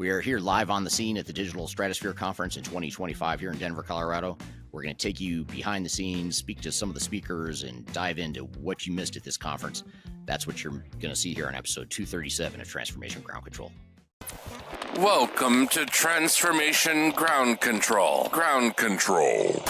We are here live on the scene at the Digital Stratosphere Conference in 2025 here in Denver, Colorado. We're going to take you behind the scenes, speak to some of the speakers, and dive into what you missed at this conference. That's what you're going to see here on episode 237 of Transformation Ground Control. Welcome to Transformation Ground Control. Ground Control.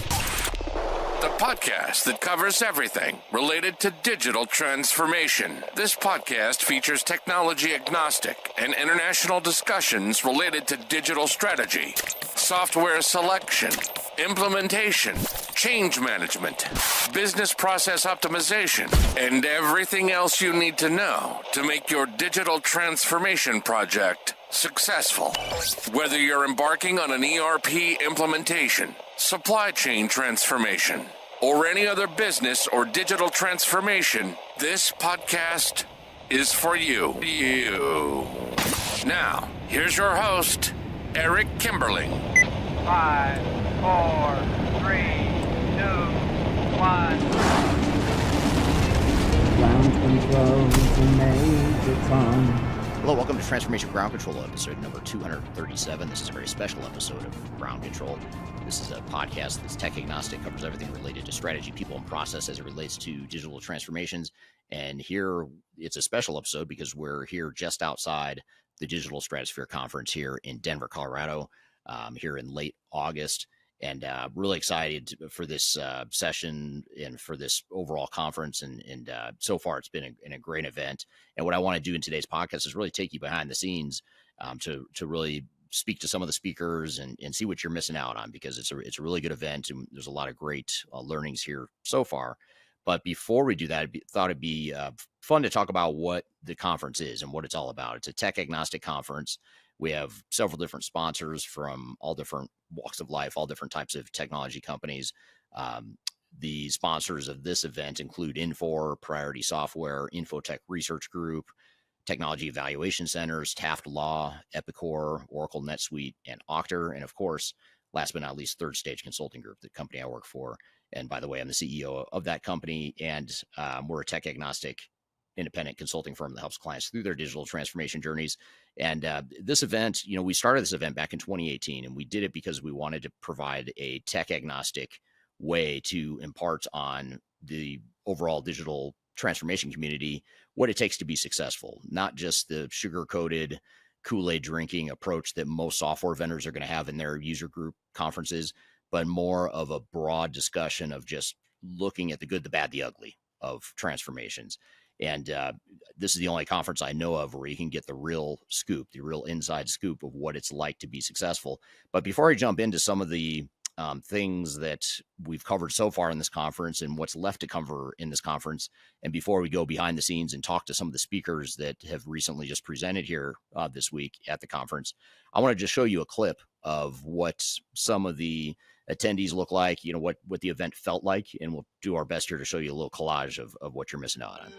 The podcast that covers everything related to digital transformation. This podcast features technology agnostic and international discussions related to digital strategy, software selection, implementation, change management, business process optimization, and everything else you need to know to make your digital transformation project successful. Whether you're embarking on an ERP implementation, supply chain transformation, or any other business or digital transformation, this podcast is for you. Now, here's your host, Eric Kimberling. 5, 4, 3, 2, 1. Ground control to Major Tom. Hello, welcome to Transformation Ground Control, episode number 237. This is a very special episode of Ground Control. This is a podcast that's tech agnostic, covers everything related to strategy, people, and process as it relates to digital transformations. And here, it's a special episode because we're here just outside the Digital Stratosphere Conference here in Denver, Colorado, here in late August. And really excited for this session and for this overall conference. And so far, it's been a great event. And what I want to do in today's podcast is really take you behind the scenes to really speak to some of the speakers and see what you're missing out on, because it's a really good event and there's a lot of great learnings here so far. But before we do that, I thought it'd be fun to talk about what the conference is and what it's all about. It's a tech agnostic conference. We have several different sponsors from all different walks of life, all different types of technology companies. The sponsors of this event include Infor, Priority Software, Infotech Research Group, Technology Evaluation Centers, Taft Law, Epicor, Oracle NetSuite, and Octar. And of course, last but not least, Third Stage Consulting Group, the company I work for. And by the way, I'm the CEO of that company, and we're a tech agnostic independent consulting firm that helps clients through their digital transformation journeys. And this event, we started this event back in 2018, and we did it because we wanted to provide a tech agnostic way to impart on the overall digital transformation community what it takes to be successful, not just the sugar-coated Kool-Aid drinking approach that most software vendors are going to have in their user group conferences, but more of a broad discussion of just looking at the good, the bad, the ugly of transformations. And this is the only conference I know of where you can get the real scoop, the real inside scoop of what it's like to be successful. But before I jump into some of the things that we've covered so far in this conference and what's left to cover in this conference, and before we go behind the scenes and talk to some of the speakers that have recently just presented here this week at the conference, I want to just show you a clip of what some of the attendees look like, what the event felt like, and we'll do our best here to show you a little collage of what you're missing out on.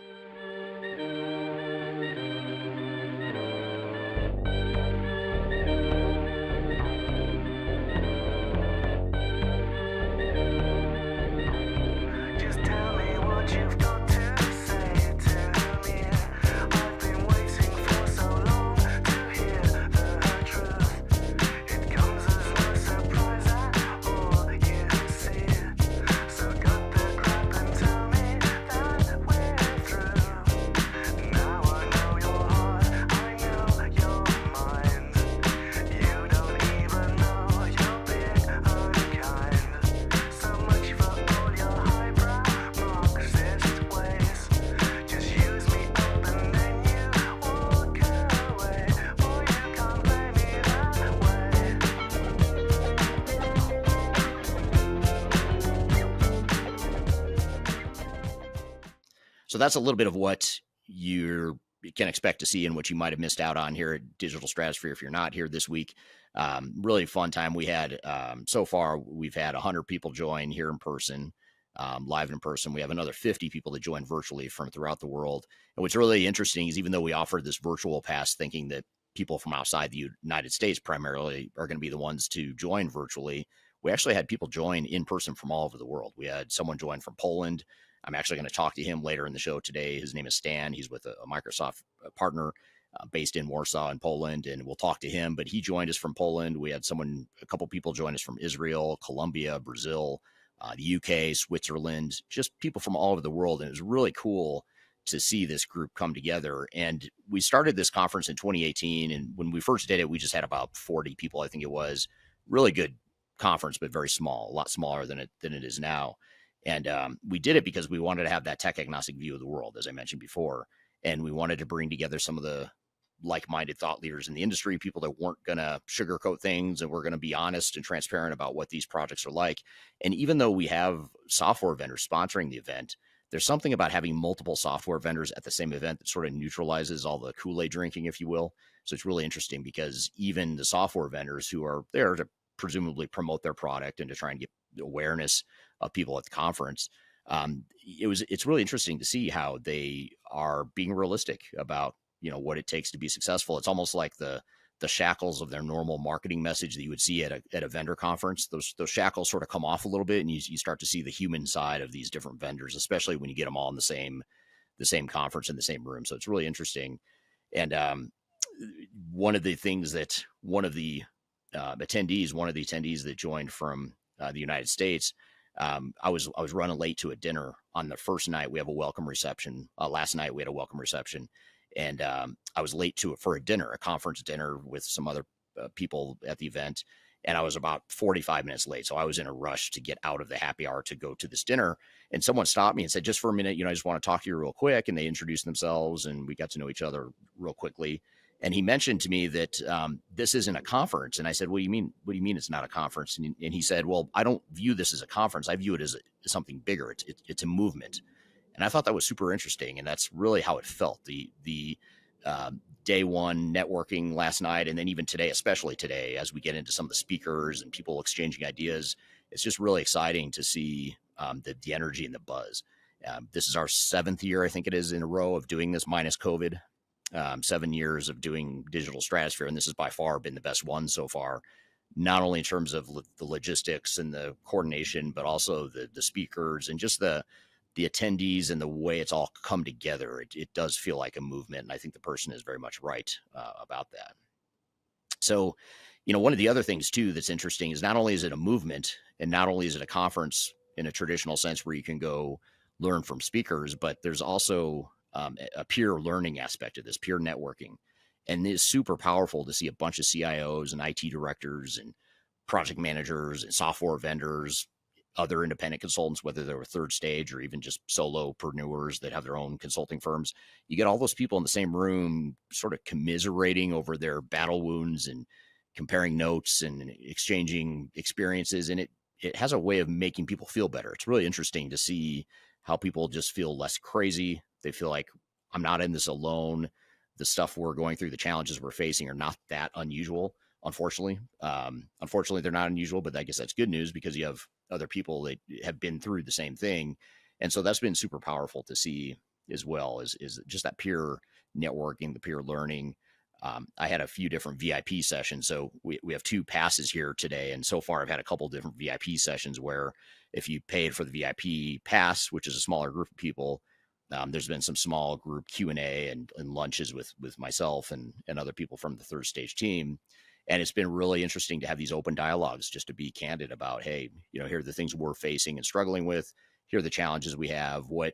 So that's a little bit of what you can expect to see and what you might have missed out on here at Digital Stratosphere if you're not here this week. Really fun time. We had, so far, we've had 100 people join here in person, live in person. We have another 50 people that join virtually from throughout the world. And what's really interesting is even though we offered this virtual pass thinking that people from outside the United States primarily are going to be the ones to join virtually, we actually had people join in person from all over the world. We had someone join from Poland. I'm actually going to talk to him later in the show today. His name is Stan. He's with a Microsoft partner. based in Warsaw in Poland, and we'll talk to him. But he joined us from Poland. We had a couple people join us from Israel, Colombia, Brazil, the UK, Switzerland, just people from all over the world. And it was really cool to see this group come together. And we started this conference in 2018. And when we first did it, we just had about 40 people, I think it was. Really good conference, but very small, a lot smaller than it is now. And we did it because we wanted to have that tech agnostic view of the world, as I mentioned before. And we wanted to bring together some of the like-minded thought leaders in the industry, people that weren't going to sugarcoat things and were going to be honest and transparent about what these projects are like. And even though we have software vendors sponsoring the event, there's something about having multiple software vendors at the same event that sort of neutralizes all the Kool-Aid drinking, if you will. So it's really interesting because even the software vendors who are there to presumably promote their product and to try and get awareness of people at the conference, it's really interesting to see how they are being realistic about what it takes to be successful. It's almost like the shackles of their normal marketing message that you would see at a vendor conference. Those shackles sort of come off a little bit, and you start to see the human side of these different vendors, especially when you get them all in the same conference in the same room. So it's really interesting. And one of the attendees that joined from the United States, I was running late to a dinner on the first night. We have a welcome reception. Last night we had a welcome reception, and I was late to it for a conference dinner with some other people at the event. And I was about 45 minutes late. So I was in a rush to get out of the happy hour to go to this dinner. And someone stopped me and said, just for a minute, I just want to talk to you real quick. And they introduced themselves and we got to know each other real quickly. And he mentioned to me that this isn't a conference. And I said, what do you mean? What do you mean it's not a conference? And he said, well, I don't view this as a conference. I view it as something bigger. It's a movement. And I thought that was super interesting. And that's really how it felt. The day one networking last night, and then even today, especially today, as we get into some of the speakers and people exchanging ideas, it's just really exciting to see the energy and the buzz. This is our 7th year, I think it is, in a row of doing this minus COVID. 7 years of doing Digital Stratosphere, and this has by far been the best one so far, not only in terms of the logistics and the coordination, but also the speakers and just the attendees and the way it's all come together. It does feel like a movement, and I think the person is very much right about that. So, one of the other things too that's interesting is not only is it a movement, and not only is it a conference in a traditional sense where you can go learn from speakers, but there's also a peer learning aspect of this, peer networking. And it's super powerful to see a bunch of CIOs and IT directors and project managers and software vendors, other independent consultants, whether they were third stage or even just solopreneurs that have their own consulting firms. You get all those people in the same room, sort of commiserating over their battle wounds and comparing notes and exchanging experiences. And it has a way of making people feel better. It's really interesting to see how people just feel less crazy. They feel like, I'm not in this alone. The stuff we're going through, the challenges we're facing are not that unusual, unfortunately. Unfortunately, they're not unusual, but I guess that's good news because you have other people that have been through the same thing. And so that's been super powerful to see as well, is just that peer networking, the peer learning. I had a few different VIP sessions. So we have 2 passes here today. And so far I've had a couple of different VIP sessions where if you paid for the VIP pass, which is a smaller group of people, there's been some small group Q&A and lunches with myself and other people from the third stage team. And it's been really interesting to have these open dialogues, just to be candid about, hey, here are the things we're facing and struggling with. Here are the challenges we have. What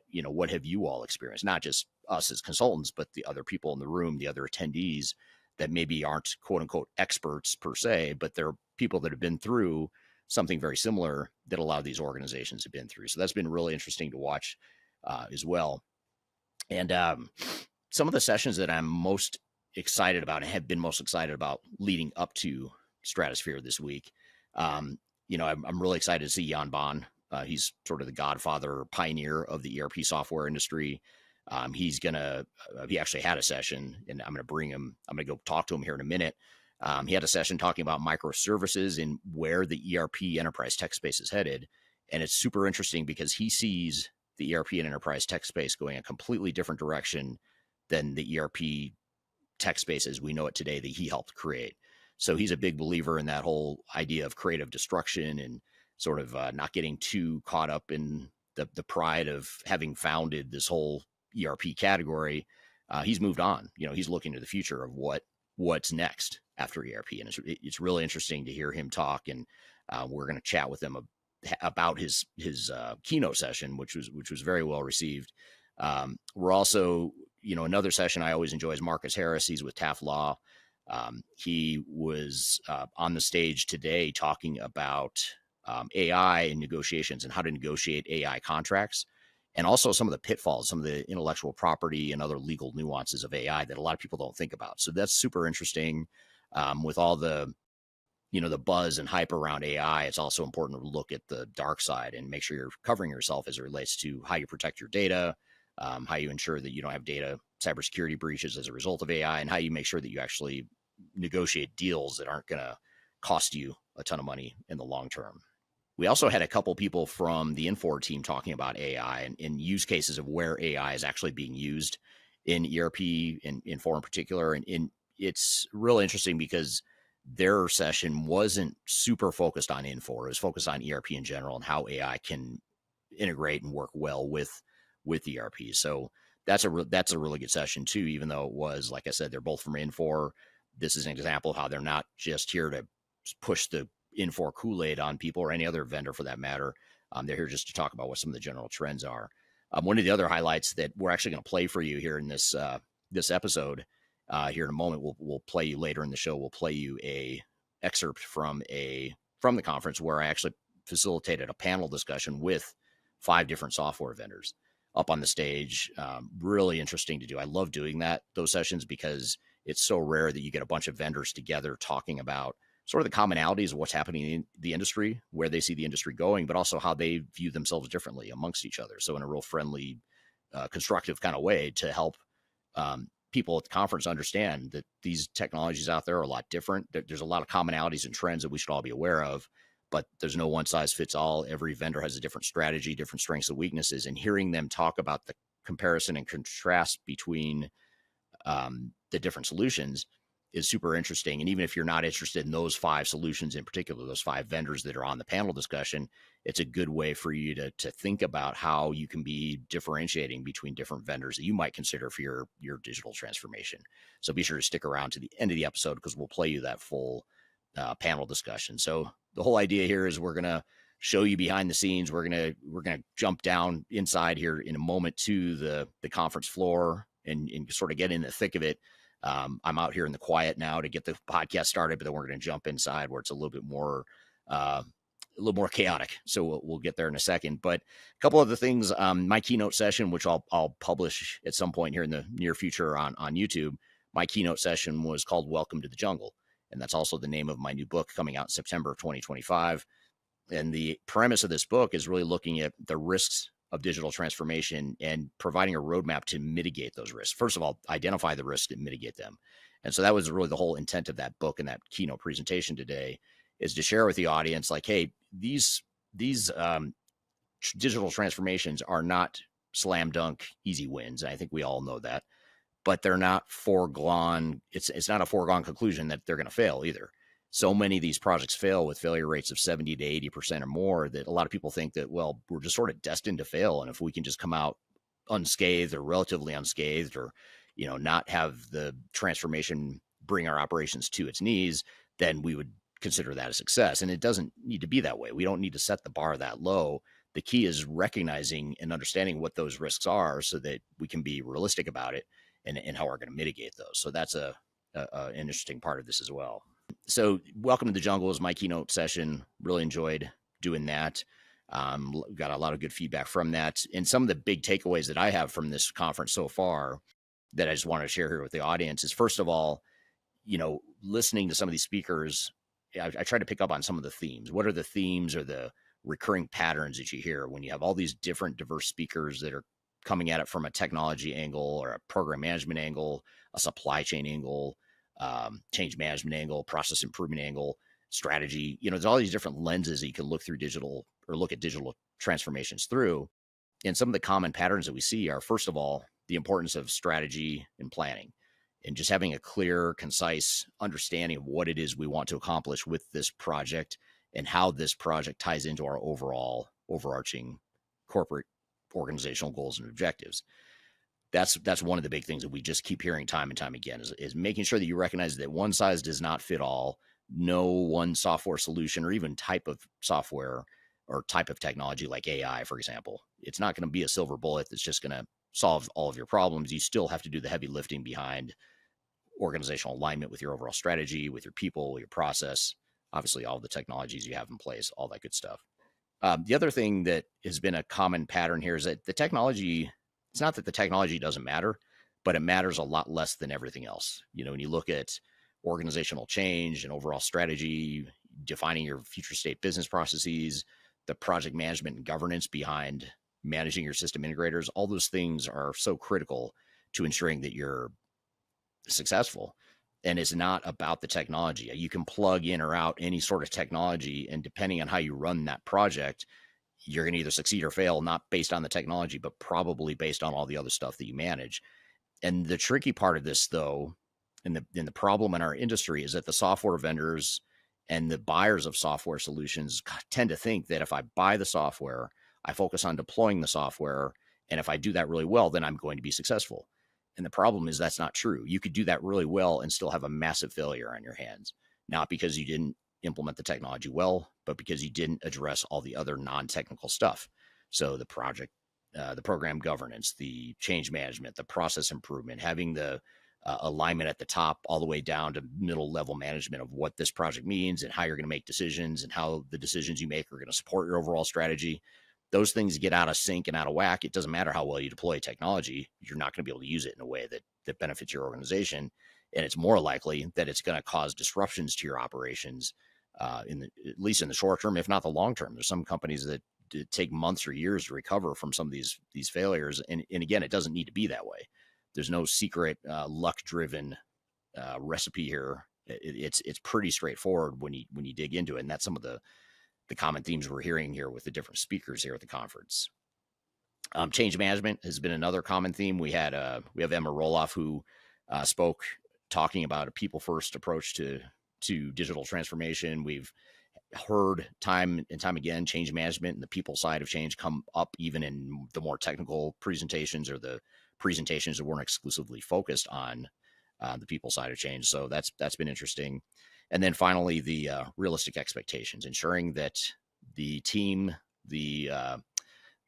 have you all experienced? Not just us as consultants, but the other people in the room, the other attendees that maybe aren't quote unquote experts per se, but they're people that have been through something very similar that a lot of these organizations have been through. So that's been really interesting to watch as well. And some of the sessions that I'm most excited about and have been most excited about leading up to Stratosphere this week, I'm really excited to see Jan Baan. He's sort of the godfather, pioneer of the ERP software industry. He actually had a session, and I'm going to go talk to him here in a minute. He had a session talking about microservices and where the ERP enterprise tech space is headed. And it's super interesting because he sees the ERP and enterprise tech space going a completely different direction than the ERP tech space as we know it today that he helped create. So he's a big believer in that whole idea of creative destruction and sort of not getting too caught up in the pride of having founded this whole ERP category. he's moved on. He's looking to the future of what's next after ERP, and it's really interesting to hear him talk. And we're going to chat with him about his keynote session, which was very well received. We're also, another session I always enjoy is Marcus Harris. He's with Taft Law. He was on the stage today talking about AI and negotiations and how to negotiate AI contracts, and also some of the pitfalls, some of the intellectual property and other legal nuances of AI that a lot of people don't think about. So that's super interesting. With all the the buzz and hype around AI, it's also important to look at the dark side and make sure you're covering yourself as it relates to how you protect your data, how you ensure that you don't have data cybersecurity breaches as a result of AI, and how you make sure that you actually negotiate deals that aren't going to cost you a ton of money in the long term. We also had a couple people from the Infor team talking about AI and use cases of where AI is actually being used in ERP and Infor in particular. And it's really interesting because their session wasn't super focused on Infor. It was focused on ERP in general and how AI can integrate and work well with ERP. So that's a really good session too, even though it was, like I said, they're both from Infor. This is an example of how they're not just here to push the Infor Kool-Aid on people or any other vendor for that matter. They're here just to talk about what some of the general trends are. One of the other highlights that we're actually going to play for you here in this episode, here in a moment, we'll play you later in the show. We'll play you a excerpt from the conference where I actually facilitated a panel discussion with 5 different software vendors up on the stage. Really interesting to do. I love doing those sessions because it's so rare that you get a bunch of vendors together talking about sort of the commonalities of what's happening in the industry, where they see the industry going, but also how they view themselves differently amongst each other. So in a real friendly, constructive kind of way to help people at the conference understand that these technologies out there are a lot different. There's a lot of commonalities and trends that we should all be aware of, but there's no one size fits all. Every vendor has a different strategy, different strengths and weaknesses, and hearing them talk about the comparison and contrast between the different solutions is super interesting. And even if you're not interested in those 5 solutions in particular, those 5 vendors that are on the panel discussion, it's a good way for you to think about how you can be differentiating between different vendors that you might consider for your digital transformation. So be sure to stick around to the end of the episode because we'll play you that full panel discussion. So the whole idea here is we're going to show you behind the scenes. We're going to jump down inside here in a moment to the conference floor and sort of get in the thick of it. I'm out here in the quiet now to get the podcast started, but then we're going to jump inside where it's a little bit more chaotic. So we'll get there in a second. But a couple of the things, my keynote session, which I'll publish at some point here in the near future on YouTube, my keynote session was called Welcome to the Jungle. And that's also the name of my new book coming out in September of 2025. And the premise of this book is really looking at the risks of digital transformation and providing a roadmap to mitigate those risks. First of all, identify the risks and mitigate them. And so that was really the whole intent of that book and that keynote presentation today, is to share with the audience, like, hey, these digital transformations are not slam dunk easy wins. And I think we all know that, but they're not foregone. It's not a foregone conclusion that they're going to fail either. So many of these projects fail with failure rates of 70 to 80% or more that a lot of people think that, well, we're just sort of destined to fail. And if we can just come out unscathed or relatively unscathed, or, not have the transformation bring our operations to its knees, then we would consider that a success. And it doesn't need to be that way. We don't need to set the bar that low. The key is recognizing and understanding what those risks are so that we can be realistic about it and how we're going to mitigate those. So that's an interesting part of this as well. So Welcome to the Jungle is my keynote session. Really enjoyed doing that. Got a lot of good feedback from that. And some of the big takeaways that I have from this conference so far that I just want to share here with the audience is, first of all, listening to some of these speakers, I try to pick up on some of the themes. What are the themes or the recurring patterns that you hear when you have all these different diverse speakers that are coming at it from a technology angle or a program management angle, a supply chain angle, change management angle, process improvement angle, strategy. There's all these different lenses that you can look through digital or look at digital transformations through. And some of the common patterns that we see are, first of all, the importance of strategy and planning, and just having a clear, concise understanding of what it is we want to accomplish with this project and how this project ties into our overall overarching corporate organizational goals and objectives. that's one of the big things that we just keep hearing time and time again is making sure that you recognize that one size does not fit all. No one software solution or even type of software or type of technology like AI, for example, it's not going to be a silver bullet that's just going to solve all of your problems. You still have to do the heavy lifting behind organizational alignment with your overall strategy, with your people, your process, obviously all the technologies you have in place, all that good stuff. The other thing that has been a common pattern here is that the technology, it's not that the technology doesn't matter, but it matters a lot less than everything else. You know, when you look at organizational change and overall strategy, defining your future state business processes, the project management and governance behind managing your system integrators, all those things are so critical to ensuring that you're successful. And it's not about the technology. You can plug in or out any sort of technology, and depending on how you run that project, you're going to either succeed or fail, not based on the technology, but probably based on all the other stuff that you manage. And the tricky part of this, though, and the problem in our industry is that the software vendors and the buyers of software solutions tend to think that if I buy the software, I focus on deploying the software, and if I do that really well, then I'm going to be successful. And the problem is that's not true. You could do that really well and still have a massive failure on your hands, not because you didn't implement the technology well, but because you didn't address all the other non-technical stuff. So the project, the program governance, the change management, the process improvement, having the alignment at the top all the way down to middle level management of what this project means and how you're going to make decisions and how the decisions you make are going to support your overall strategy. Those things get out of sync and out of whack. It doesn't matter how well you deploy technology. You're not going to be able to use it in a way that benefits your organization. And it's more likely that it's going to cause disruptions to your operations at least in the short term, if not the long term. There's some companies that take months or years to recover from some of these failures. And again, it doesn't need to be that way. There's no secret luck-driven recipe here. It's pretty straightforward when you dig into it. And that's some of the common themes we're hearing here with the different speakers here at the conference. Change management has been another common theme. We have Emma Roloff who spoke talking about a people first approach to digital transformation. We've heard time and time again, change management and the people side of change come up even in the more technical presentations or the presentations that weren't exclusively focused on the people side of change. So that's been interesting. And then finally, the realistic expectations, ensuring that the team, the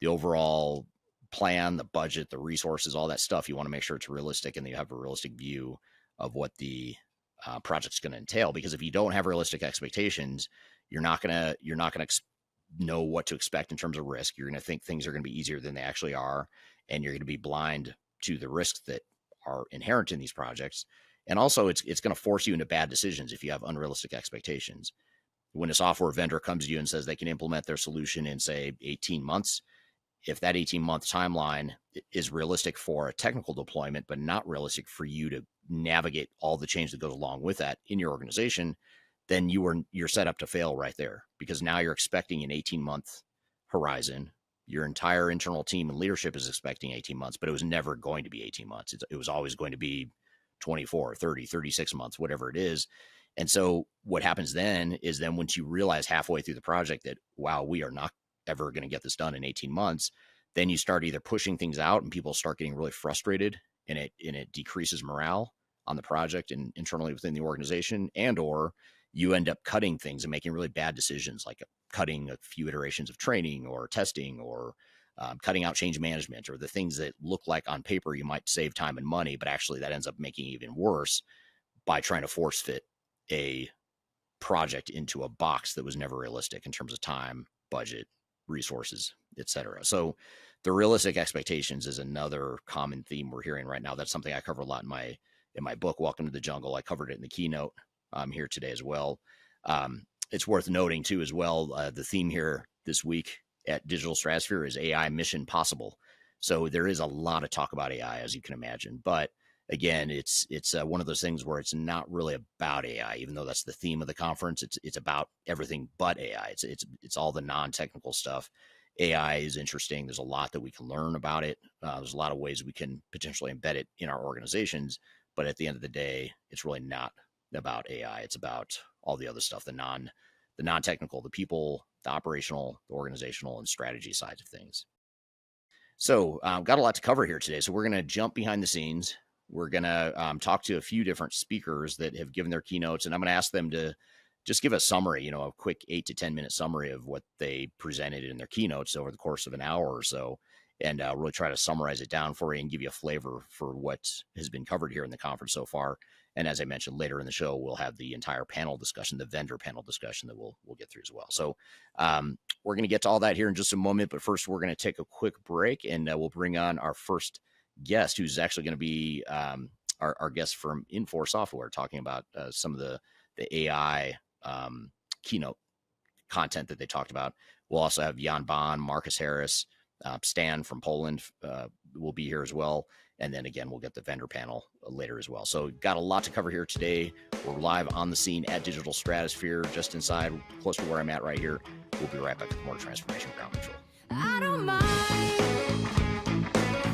overall plan, the budget, the resources, all that stuff, you want to make sure it's realistic and that you have a realistic view of what the project's going to entail. Because if you don't have realistic expectations, you're not gonna know what to expect in terms of risk. You're going to think things are going to be easier than they actually are, and you're going to be blind to the risks that are inherent in these projects. And also, it's going to force you into bad decisions if you have unrealistic expectations. When a software vendor comes to you and says they can implement their solution in, say, 18 months, if that 18-month timeline is realistic for a technical deployment, but not realistic for you to navigate all the change that goes along with that in your organization, then you're set up to fail right there, because now you're expecting an 18-month horizon. Your entire internal team and leadership is expecting 18 months, but it was never going to be 18 months. It was always going to be 24, 30, 36 months, whatever it is. And so what happens then is once you realize halfway through the project that, wow, we are not ever going to get this done in 18 months, then you start either pushing things out and people start getting really frustrated, and it decreases morale on the project and internally within the organization, and or you end up cutting things and making really bad decisions, like cutting a few iterations of training or testing, or cutting out change management, or the things that look like on paper you might save time and money, but actually that ends up making it even worse by trying to force fit a project into a box that was never realistic in terms of time, budget, resources, etc. So the realistic expectations is another common theme we're hearing right now. That's something I cover a lot in my book, Welcome to the Jungle. I covered it in the keynote here today as well. It's worth noting too, as well, the theme here this week at Digital Stratosphere is AI Mission Possible. So there is a lot of talk about AI, as you can imagine, but again, it's one of those things where it's not really about AI, even though that's the theme of the conference. It's about everything but AI. It's all the non-technical stuff. AI is interesting. There's a lot that we can learn about it. There's a lot of ways we can potentially embed it in our organizations, but at the end of the day, it's really not about AI. It's about all the other stuff, the non-technical, the people, the operational, the organizational, and strategy sides of things. So, got a lot to cover here today. So, we're going to jump behind the scenes. We're going to talk to a few different speakers that have given their keynotes, and I'm going to ask them to just give a summary, a quick 8 to 10 minute summary of what they presented in their keynotes over the course of an hour or so, and really try to summarize it down for you and give you a flavor for what has been covered here in the conference so far. And as I mentioned, later in the show, we'll have the entire panel discussion, the vendor panel discussion that we'll get through as well. So we're going to get to all that here in just a moment. But first, we're going to take a quick break, and we'll bring on our first guest, who's actually going to be our guest from Infor Software, talking about some of the AI keynote content that they talked about. We'll also have Jan Baan, Marcus Harris, Stan from Poland will be here as well. And then again, we'll get the vendor panel later as well. So got a lot to cover here today. We're live on the scene at Digital Stratosphere, just inside, close to where I'm at right here. We'll be right back with more Transformation Ground Control. I don't mind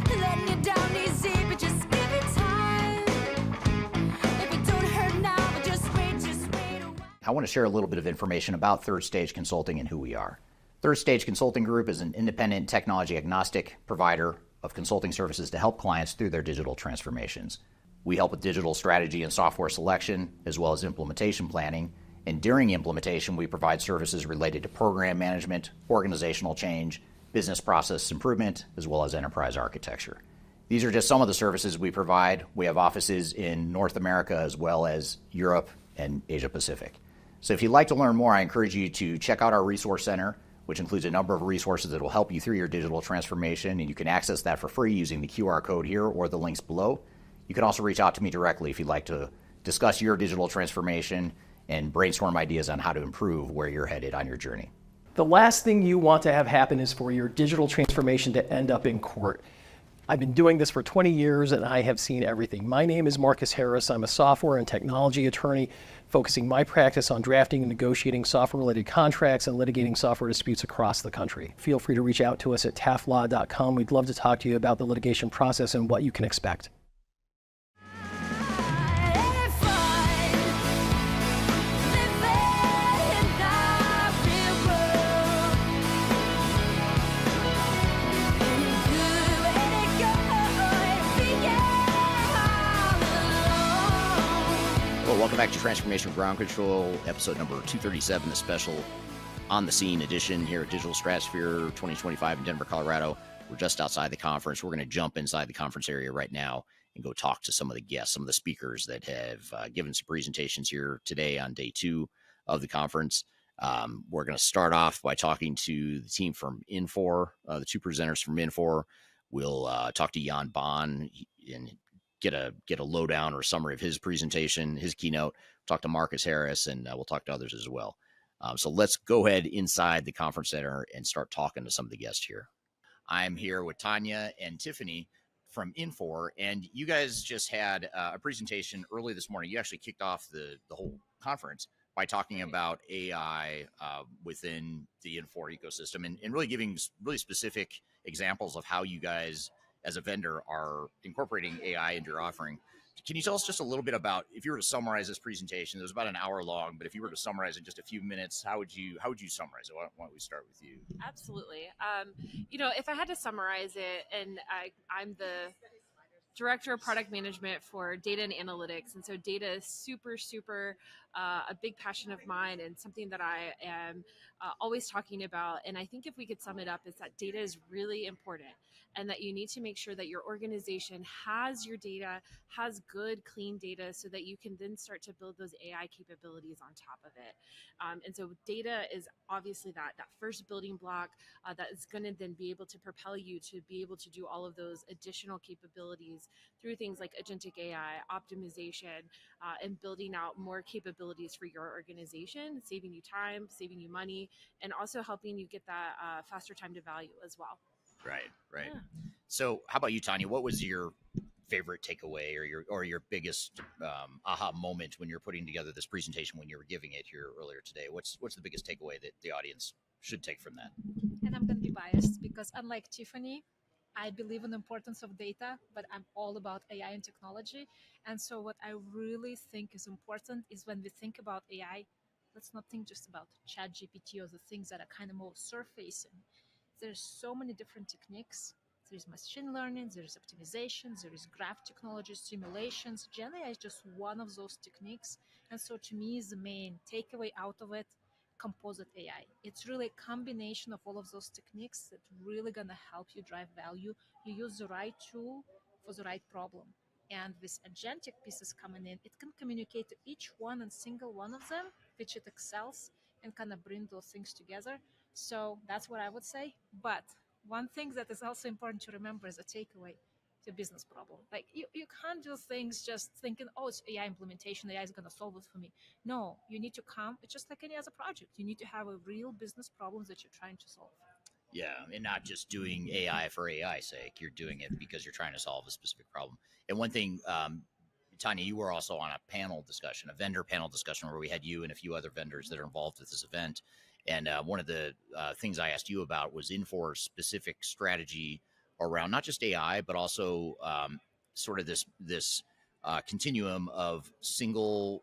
letting you down easy, but just give it time. If it don't hurt now, but just wait a while. I want to share a little bit of information about Third Stage Consulting and who we are. Third Stage Consulting Group is an independent, technology agnostic provider of consulting services to help clients through their digital transformations. We help with digital strategy and software selection, as well as implementation planning. And during implementation, we provide services related to program management, organizational change, business process improvement, as well as enterprise architecture. These are just some of the services we provide. We have offices in North America as well as Europe and Asia Pacific. So if you'd like to learn more, I encourage you to check out our resource center, which includes a number of resources that will help you through your digital transformation, and you can access that for free using the QR code here or the links below. You can also reach out to me directly if you'd like to discuss your digital transformation and brainstorm ideas on how to improve where you're headed on your journey. The last thing you want to have happen is for your digital transformation to end up in court. I've been doing this for 20 years and I have seen everything. My name is Marcus Harris. I'm a software and technology attorney focusing my practice on drafting and negotiating software-related contracts and litigating software disputes across the country. Feel free to reach out to us at taftlaw.com. We'd love to talk to you about the litigation process and what you can expect. Welcome back to Transformation Ground Control, episode number 237, the special on the scene edition here at Digital Stratosphere 2025 in Denver, Colorado. We're just outside the conference. We're going to jump inside the conference area right now and go talk to some of the guests, some of the speakers that have given some presentations here today on day 2 of the conference. We're going to start off by talking to the team from Infor, the 2 presenters from Infor. We'll talk to Jan Baan and get a lowdown or summary of his presentation, his keynote. Talk to Marcus Harris, and we'll talk to others as well. So let's go ahead inside the conference center and start talking to some of the guests here. I'm here with Tanya and Tiffany from Infor, and you guys just had a presentation early this morning. You actually kicked off the whole conference by talking about AI within the Infor ecosystem and really giving really specific examples of how you guys as a vendor are incorporating AI into your offering. Can you tell us just a little bit about, if you were to summarize this presentation, it was about an hour long, but if you were to summarize it in just a few minutes, how would you summarize it? Why don't we start with you? Absolutely. If I had to summarize it, and I'm the director of product management for data and analytics. And so data is super a big passion of mine and something that I am always talking about. And I think if we could sum it up, is that data is really important and that you need to make sure that your organization has your data, has good, clean data so that you can then start to build those AI capabilities on top of it. And so data is obviously that first building block that is going to then be able to propel you to be able to do all of those additional capabilities through things like agentic AI, optimization, and building out more capabilities for your organization, saving you time, saving you money, and also helping you get that faster time to value as well. Right. Yeah. So how about you, Tanya? What was your favorite takeaway or your biggest aha moment when you're putting together this presentation, when you were giving it here earlier today? What's the biggest takeaway that the audience should take from that? And I'm going to be biased because unlike Tiffany, I believe in the importance of data, but I'm all about AI and technology. And so what I really think is important is when we think about AI, let's not think just about ChatGPT or the things that are kind of more surfacing. There's so many different techniques. There is machine learning, there is optimization, there is graph technology, simulations. Gen AI is just one of those techniques. And so to me, is the main takeaway out of it composite AI. It's really a combination of all of those techniques that really gonna help you drive value. You use the right tool for the right problem. And with agentic pieces coming in, it can communicate to each one and single one of them, which it excels and kind of bring those things together. So that's what I would say. But one thing that is also important to remember as a takeaway, the business problem. Like you can't do things just thinking, oh, it's AI implementation, AI is going to solve it for me. No, you need to come, it's just like any other project. You need to have a real business problem that you're trying to solve. Yeah, and not just doing AI for AI's sake. You're doing it because you're trying to solve a specific problem. And one thing, Tanya, you were also on a panel discussion, a vendor panel discussion, where we had you and a few other vendors that are involved with this event. And one of the things I asked you about was Infor's specific strategy around not just AI, but also sort of this continuum of single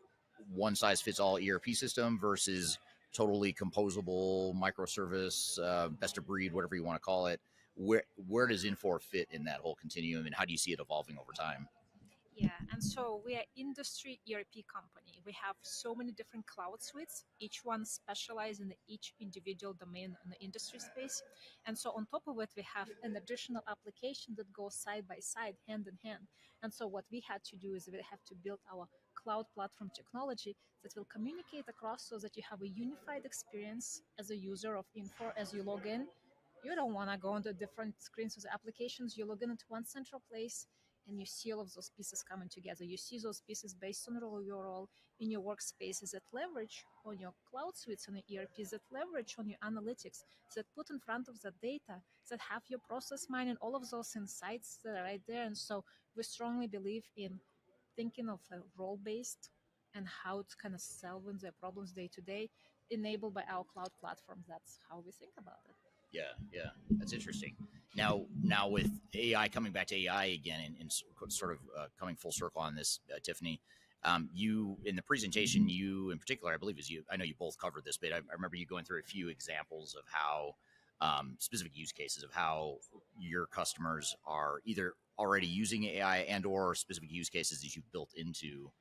one size fits all ERP system versus totally composable microservice, best of breed, whatever you want to call it. Where does Infor fit in that whole continuum, and how do you see it evolving over time? Yeah, and so we are industry ERP company. We have so many different cloud suites, each one specialized in each individual domain in the industry space. And so on top of it, we have an additional application that goes side by side, hand in hand. And so what we had to do is we have to build our cloud platform technology that will communicate across so that you have a unified experience as a user of Infor as you log in. You don't want to go into different screens of the applications. You log in into one central place and you see all of those pieces coming together. You see those pieces based on your role in your workspaces that leverage on your cloud suites and your ERPs, that leverage on your analytics, that put in front of the data, that have your process mining, all of those insights that are right there. And so we strongly believe in thinking of a role-based and how it's kind of solving their problems day to day, enabled by our cloud platform. That's how we think about it. Yeah, that's interesting. Now with AI, coming back to AI again, and sort of coming full circle on this, Tiffany, you in the presentation, you in particular, I believe is you. I know you both covered this, but I remember you going through a few examples of how specific use cases of how your customers are either already using AI and/or specific use cases that you've built into.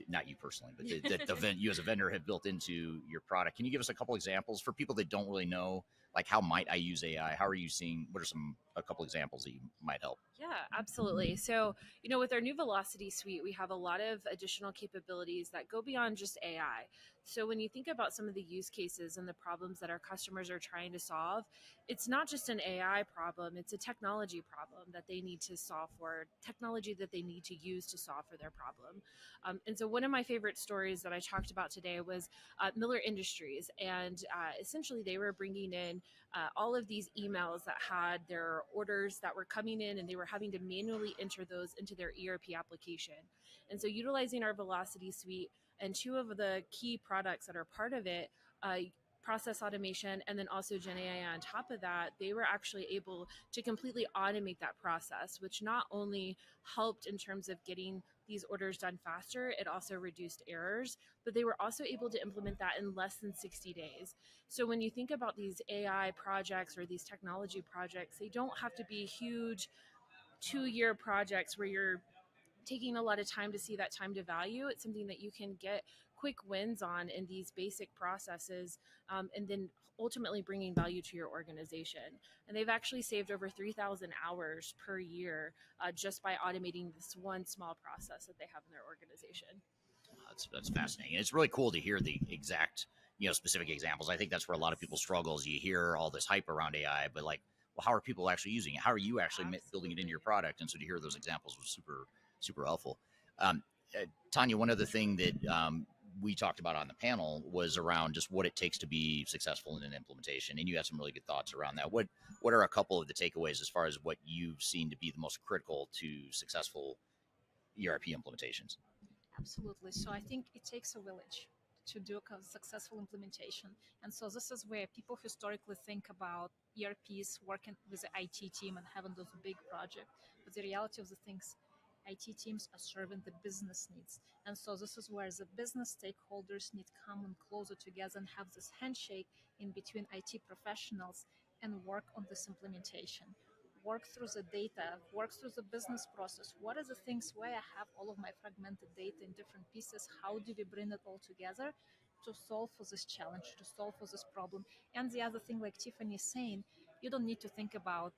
Not you personally, but you as a vendor have built into your product. Can you give us a couple examples for people that don't really know, like how might I use AI? How are you seeing? What are a couple examples that you might help? Yeah, absolutely. So, with our new Velocity suite, we have a lot of additional capabilities that go beyond just AI. So, when you think about some of the use cases and the problems that our customers are trying to solve, it's not just an AI problem, it's a technology problem that they need to solve for, technology that they need to use to solve for their problem. And so, one of my favorite stories that I talked about today was Miller Industries. And essentially, they were bringing in all of these emails that had their orders that were coming in, and they were having to manually enter those into their ERP application. And so utilizing our Velocity suite and two of the key products that are part of it, process automation and then also Gen AI on top of that, they were actually able to completely automate that process, which not only helped in terms of getting these orders done faster, it also reduced errors, but they were also able to implement that in less than 60 days. So when you think about these AI projects or these technology projects, they don't have to be huge 2-year projects where you're taking a lot of time to see that time to value. It's something that you can get quick wins on in these basic processes, and then ultimately bringing value to your organization. And they've actually saved over 3,000 hours per year just by automating this one small process that they have in their organization. That's fascinating. It's really cool to hear the exact, specific examples. I think that's where a lot of people struggle. Is you hear all this hype around AI, but like, well, how are people actually using it? How are you actually building it into your product? And so to hear those examples was super helpful. Tanya, one other thing that we talked about on the panel was around just what it takes to be successful in an implementation, and you had some really good thoughts around that. What are a couple of the takeaways as far as what you've seen to be the most critical to successful ERP implementations? Absolutely. So I think it takes a village to do a successful implementation. And so this is where people historically think about ERPs working with the IT team and having those big projects. But the reality of the things, IT teams are serving the business needs. And so this is where the business stakeholders need to come and closer together and have this handshake in between IT professionals and work on this implementation. work through the data, work through the business process. What are the things where I have all of my fragmented data in different pieces? How do we bring it all together to solve for this challenge, to solve for this problem? And the other thing, like Tiffany is saying, you don't need to think about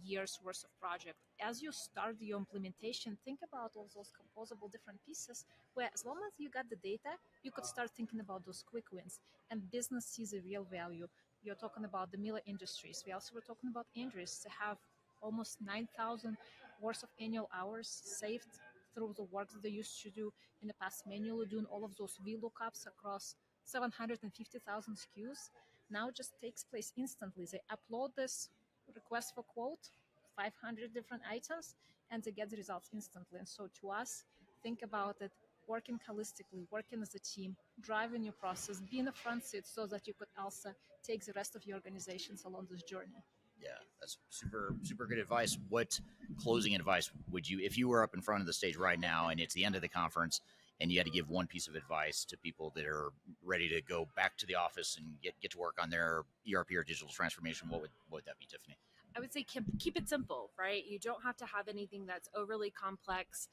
years worth of project. As you start your implementation, think about all those composable different pieces where as long as you got the data, you could start thinking about those quick wins and business sees a real value. You're talking about the Miller Industries. We also were talking about Andrews. They have almost 9,000 worth of annual hours saved through the work that they used to do in the past manually, doing all of those VLOOKUPs across 750,000 SKUs. Now it just takes place instantly. They upload this request for quote, 500 different items, and they get the results instantly. And so to us, think about it, working holistically, working as a team, driving your process, be in the front seat so that you could also take the rest of your organizations along this journey. Yeah, that's super good advice. What closing advice would you, if you were up in front of the stage right now and it's the end of the conference and you had to give one piece of advice to people that are ready to go back to the office and get to work on their ERP or digital transformation, what would that be, Tiffany? I would say keep it simple, right? You don't have to have anything that's overly complex.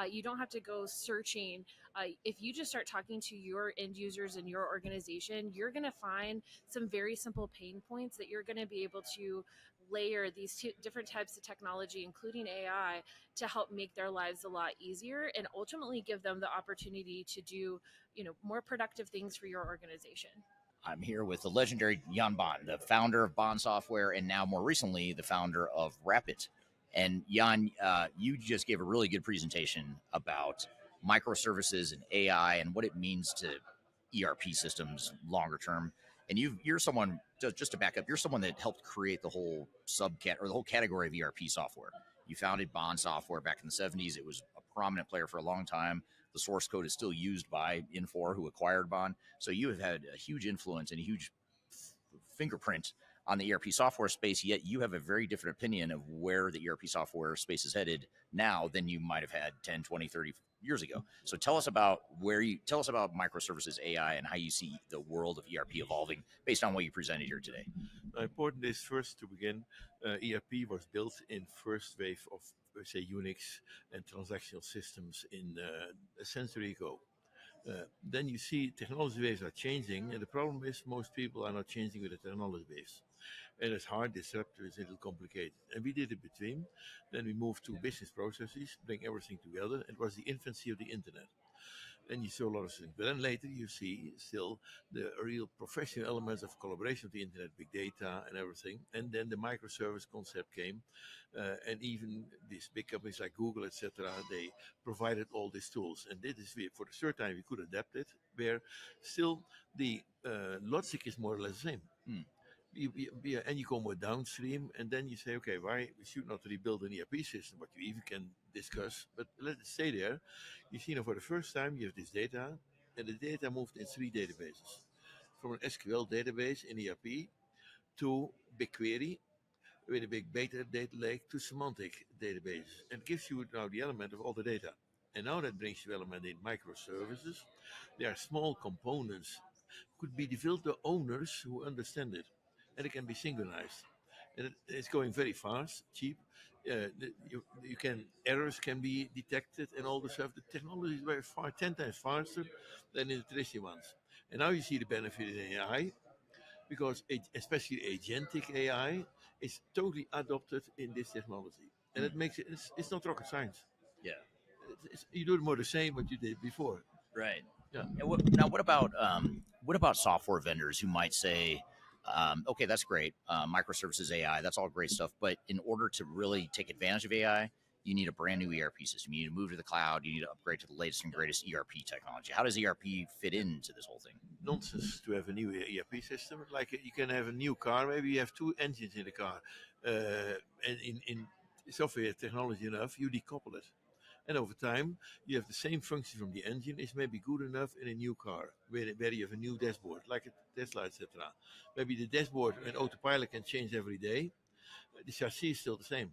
You don't have to go searching. If you just start talking to your end users in your organization, you're going to find some very simple pain points that you're going to be able to layer these two different types of technology, including AI, to help make their lives a lot easier and ultimately give them the opportunity to do, more productive things for your organization. I'm here with the legendary Jan Baan, the founder of Baan Software, and now more recently, the founder of Rappit. And Jan, you just gave a really good presentation about microservices and AI and what it means to ERP systems longer term. And you're someone, just to back up, you're someone that helped create the whole the whole category of ERP software. You founded Baan Software back in the 70s. It was a prominent player for a long time. The source code is still used by Infor, who acquired Baan. So you have had a huge influence and a huge fingerprint on the ERP software space, yet you have a very different opinion of where the ERP software space is headed now than you might have had 10, 20, 30 years ago. So tell us about microservices, AI, and how you see the world of ERP evolving based on what you presented here today. Important is first to begin, ERP was built in first wave of, say, Unix and transactional systems in a century ago. Then you see technology waves are changing, and the problem is most people are not changing with the technology waves. And it's hard, disruptive, it's a little complicated. And we did it between. Then we moved to business processes, bring everything together. It was the infancy of the internet. And you saw a lot of things. But then later you see still the real professional elements of collaboration of the internet, big data and everything. And then the microservice concept came. And even these big companies like Google, etc., they provided all these tools. And this is, for the third time, we could adapt it, where still the logic is more or less the same. And you go more downstream, and then you say, okay, why we should not rebuild an ERP system, what you even can discuss, but let it stay there. You see now for the first time you have this data, and the data moved in 3 databases. From an SQL database in ERP to BigQuery with a big data lake to semantic database, and gives you now the element of all the data. And now that brings you element in microservices. They are small components, could be developed by owners who understand it, and it can be synchronized. And it's going very fast, cheap. Errors can be detected and all the stuff. The technology is very far, 10 times faster than in the traditional ones. And now you see the benefit in AI, because especially agentic AI is totally adopted in this technology. And it makes it's not rocket science. Yeah. You do it more the same what you did before. Right. Yeah. And what about software vendors who might say, okay, that's great, microservices, AI, that's all great stuff, but in order to really take advantage of AI, you need a brand new ERP system. You need to move to the cloud. You need to upgrade to the latest and greatest ERP technology. How does ERP fit into this whole thing? Nonsense to have a new ERP system. Like you can have a new car. Maybe you have 2 engines in the car, and in software technology enough, you decouple it. And over time, you have the same function from the engine is maybe good enough in a new car, where you have a new dashboard, like a Tesla, etc. Maybe the dashboard and autopilot can change every day. The chassis is still the same.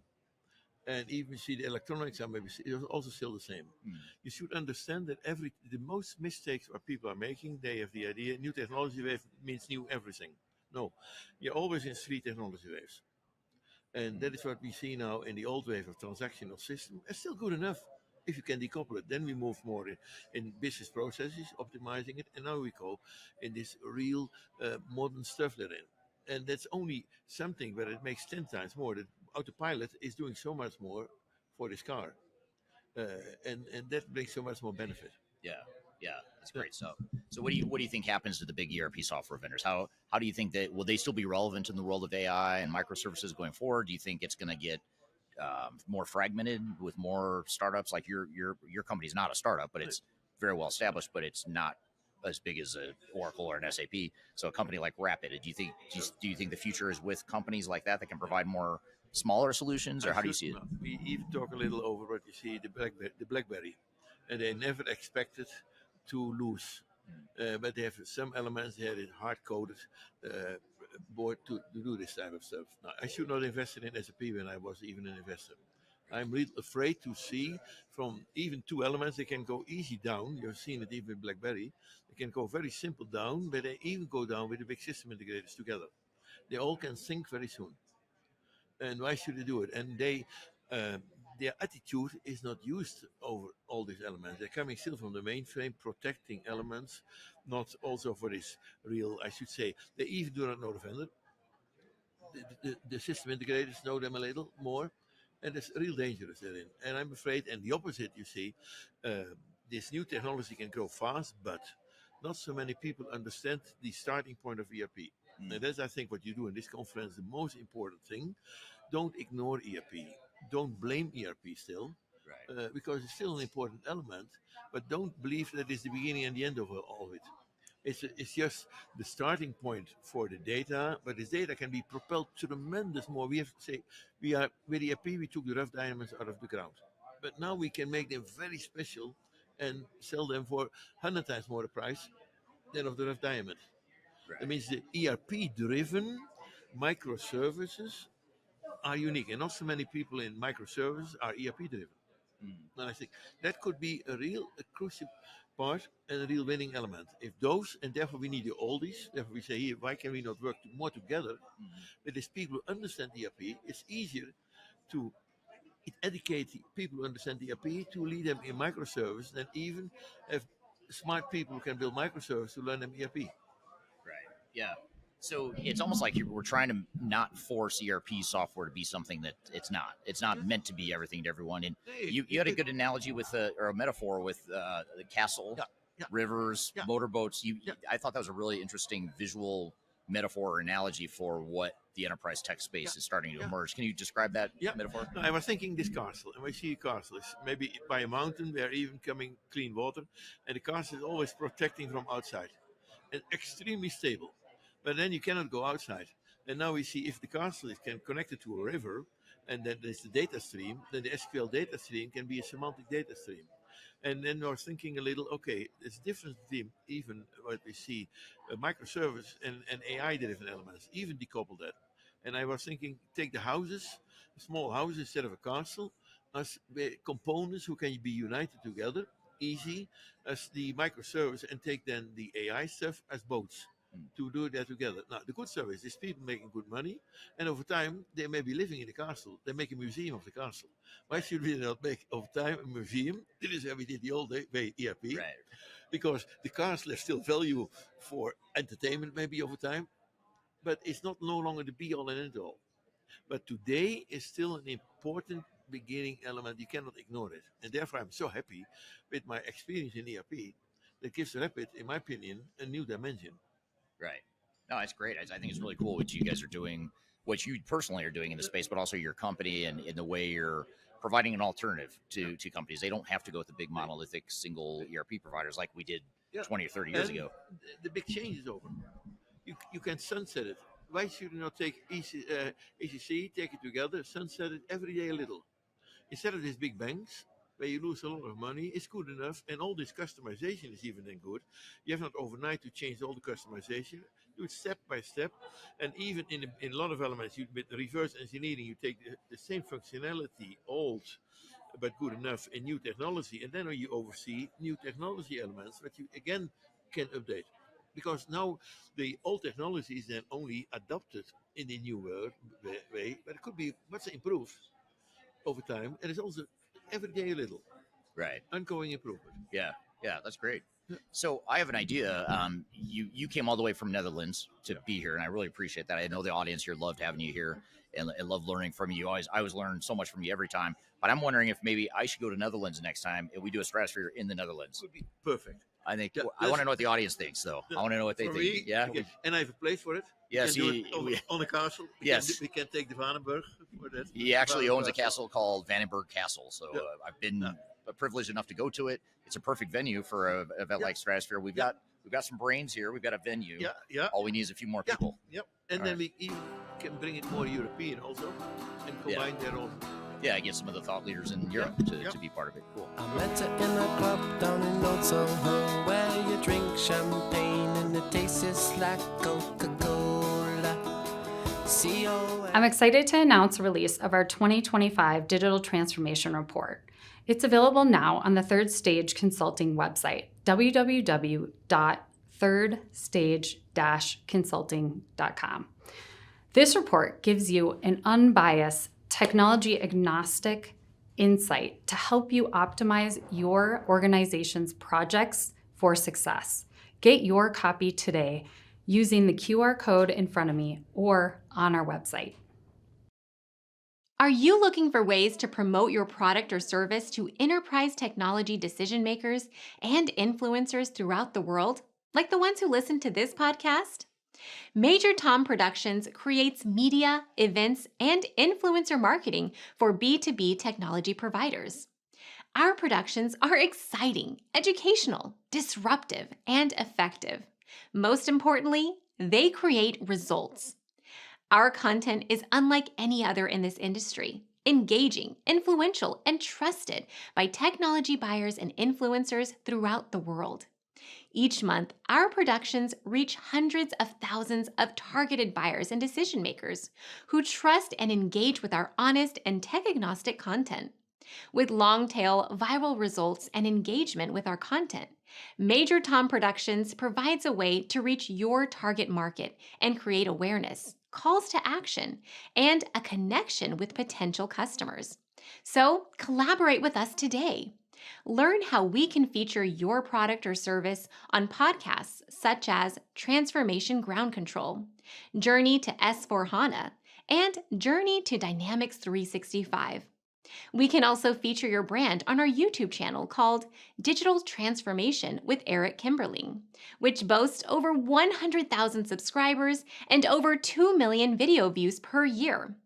And even see the electronics are maybe also still the same. You should understand that the most mistakes what people are making, they have the idea new technology wave means new everything. No, you're always in 3 technology waves. And that is what we see now in the old wave of transactional system. It's still good enough if you can decouple it. Then we move more in business processes, optimizing it, and now we go in this real modern stuff therein. And that's only something where it makes 10 times more. The autopilot is doing so much more for this car. And that brings so much more benefit. Yeah, yeah, that's great stuff. So what do you think happens to the big ERP software vendors? How do you think that will they still be relevant in the world of AI and microservices going forward? Do you think it's going to get more fragmented with more startups? Like your company is not a startup, but it's very well established, but it's not as big as a Oracle or an SAP. So a company like Rappit, do you think the future is with companies like that can provide more smaller solutions, or how do you see it? We even talk a little over what you see the BlackBerry, and they never expected to lose. But they have some elements they had it hard coded board to do this type of stuff. Now, I should not invest in SAP when I was even an investor. I'm really afraid to see from even two elements, they can go easy down. You've seen it even with BlackBerry. They can go very simple down, but they even go down with the big system integrators together. They all can sync very soon. And why should they do it? And their attitude is not used over all these elements. They're coming still from the mainframe, protecting elements, not also for this real, I should say. They even do not know the vendor. The system integrators know them a little more, and it's real dangerous therein. And I'm afraid, and the opposite, you see, this new technology can grow fast, but not so many people understand the starting point of ERP. And that's, I think, what you do in this conference, the most important thing. Don't ignore ERP. Don't blame ERP still, Right. because it's still an important element, but don't believe that it's the beginning and the end of all of it. It's just the starting point for the data, but this data can be propelled tremendous more. We have to say, with ERP, we took the rough diamonds out of the ground. But now we can make them very special and sell them for 100 times more the price than of the rough diamond. Right. That means the ERP-driven microservices are unique, and not so many people in microservices are ERP-driven. And I think that could be a crucial part and a real winning element. If those, and therefore we need the oldies, therefore we say here, why can we not work more together? But as people who understand ERP, it's easier to educate people who understand ERP to lead them in microservice than even have smart people who can build microservice to learn them ERP. Right. Yeah. So it's almost like we're trying to not force ERP software to be something that it's not. It's not meant to be everything to everyone. And you had a good analogy with or a metaphor with the castle, rivers, motorboats. I thought that was a really interesting visual metaphor or analogy for what the enterprise tech space is starting to emerge. Can you describe that metaphor? No, I was thinking this castle, and we see a castle is maybe by a mountain where even coming clean water, and the castle is always protecting from outside, and extremely stable. But then you cannot go outside. And now we see if the castle is connected to a river, and then there's the data stream, then the SQL data stream can be a semantic data stream. And then I was thinking a little, okay, there's a difference between even what we see, microservice and AI-driven elements, even decouple that. And I was thinking, take the houses, small houses instead of a castle, as components who can be united together, easy, as the microservice, and take then the AI stuff as boats to do that together. Now, the good stuff is these people making good money, and over time, they may be living in the castle. They make a museum of the castle. Why should we not make, over time, a museum? This is how we did the old way ERP. Right. Because the castle has still value for entertainment, maybe over time, but it's not no longer the be-all and end-all. But today is still an important beginning element. You cannot ignore it. And therefore, I'm so happy with my experience in ERP that gives Rappit, in my opinion, a new dimension. Right. No, it's great. I think it's really cool what you guys are doing, what you personally are doing in the space, but also your company and in the way you're providing an alternative to companies. They don't have to go with the big monolithic single ERP providers like we did 20 or 30 years ago. The big change is over. You can sunset it. Why should you not take ECC, take it together, sunset it every day a little? Instead of these big banks, where you lose a lot of money, it's good enough. And all this customization is even then good. You have not overnight to change all the customization. Do it step by step. And even in a lot of elements, with reverse engineering, you take the same functionality, old, but good enough, in new technology. And then you oversee new technology elements that you, again, can update. because now the old technology is then only adopted in the new way, but it could be much improved over time, and it's also every day a little Right. ongoing improvement. Yeah. Yeah. That's great. So I have an idea. You came all the way from Netherlands to be here, and I really appreciate that. I know the audience here loved having you here and love learning from you. I always learn so much from you every time. But I'm wondering if maybe I should go to Netherlands next time and we do a Stratosphere in the Netherlands. Would be perfect. I think Yeah, I want to know what the audience thinks, though. I want to know what they For think. me, Yeah. okay. And I have a place for it. Yes, we can he- do it on the castle. Yes. We can take the Vandenberg for that. He actually owns a Vandenberg castle called Vandenberg Castle. So Yeah. I've been privileged enough to go to it. It's a perfect venue for an event like Stratosphere. We've got some brains here. We've got a venue. Yeah, yeah. All we need is a few more Yeah, people. yep. And All then right. we even can bring it more European also, and combine that all. Yeah, get some of the thought leaders in Europe to be part of it. Cool. I met her in a club down in Old Soho where you drink champagne and it tastes like Coca-Cola. I'm excited to announce the release of our 2025 Digital Transformation Report. It's available now on the Third Stage Consulting website, www.thirdstage-consulting.com. This report gives you an unbiased, technology-agnostic insight to help you optimize your organization's projects for success. Get your copy today using the QR code in front of me or on our website. Are you looking for ways to promote your product or service to enterprise technology decision makers and influencers throughout the world, like the ones who listen to this podcast? Major Tom Productions creates media, events, and influencer marketing for B2B technology providers. Our productions are exciting, educational, disruptive, and effective. Most importantly, they create results. Our content is unlike any other in this industry, engaging, influential, and trusted by technology buyers and influencers throughout the world. Each month, our productions reach hundreds of thousands of targeted buyers and decision makers who trust and engage with our honest and tech-agnostic content. With long-tail viral results and engagement with our content, Major Tom Productions provides a way to reach your target market and create awareness, calls to action, and a connection with potential customers. So, collaborate with us today. Learn how we can feature your product or service on podcasts such as Transformation Ground Control, Journey to S/4HANA, and Journey to Dynamics 365. We can also feature your brand on our YouTube channel called Digital Transformation with Eric Kimberling, which boasts over 100,000 subscribers and over 2 million video views per year.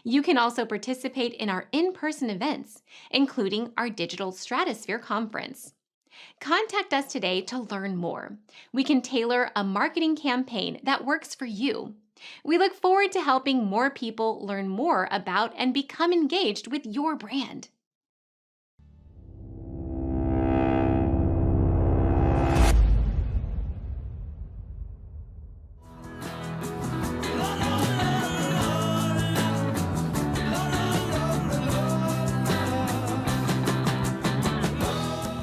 You can also participate in our in-person events, including our Digital Stratosphere Conference. Contact us today to learn more. We can tailor a marketing campaign that works for you. We look forward to helping more people learn more about and become engaged with your brand.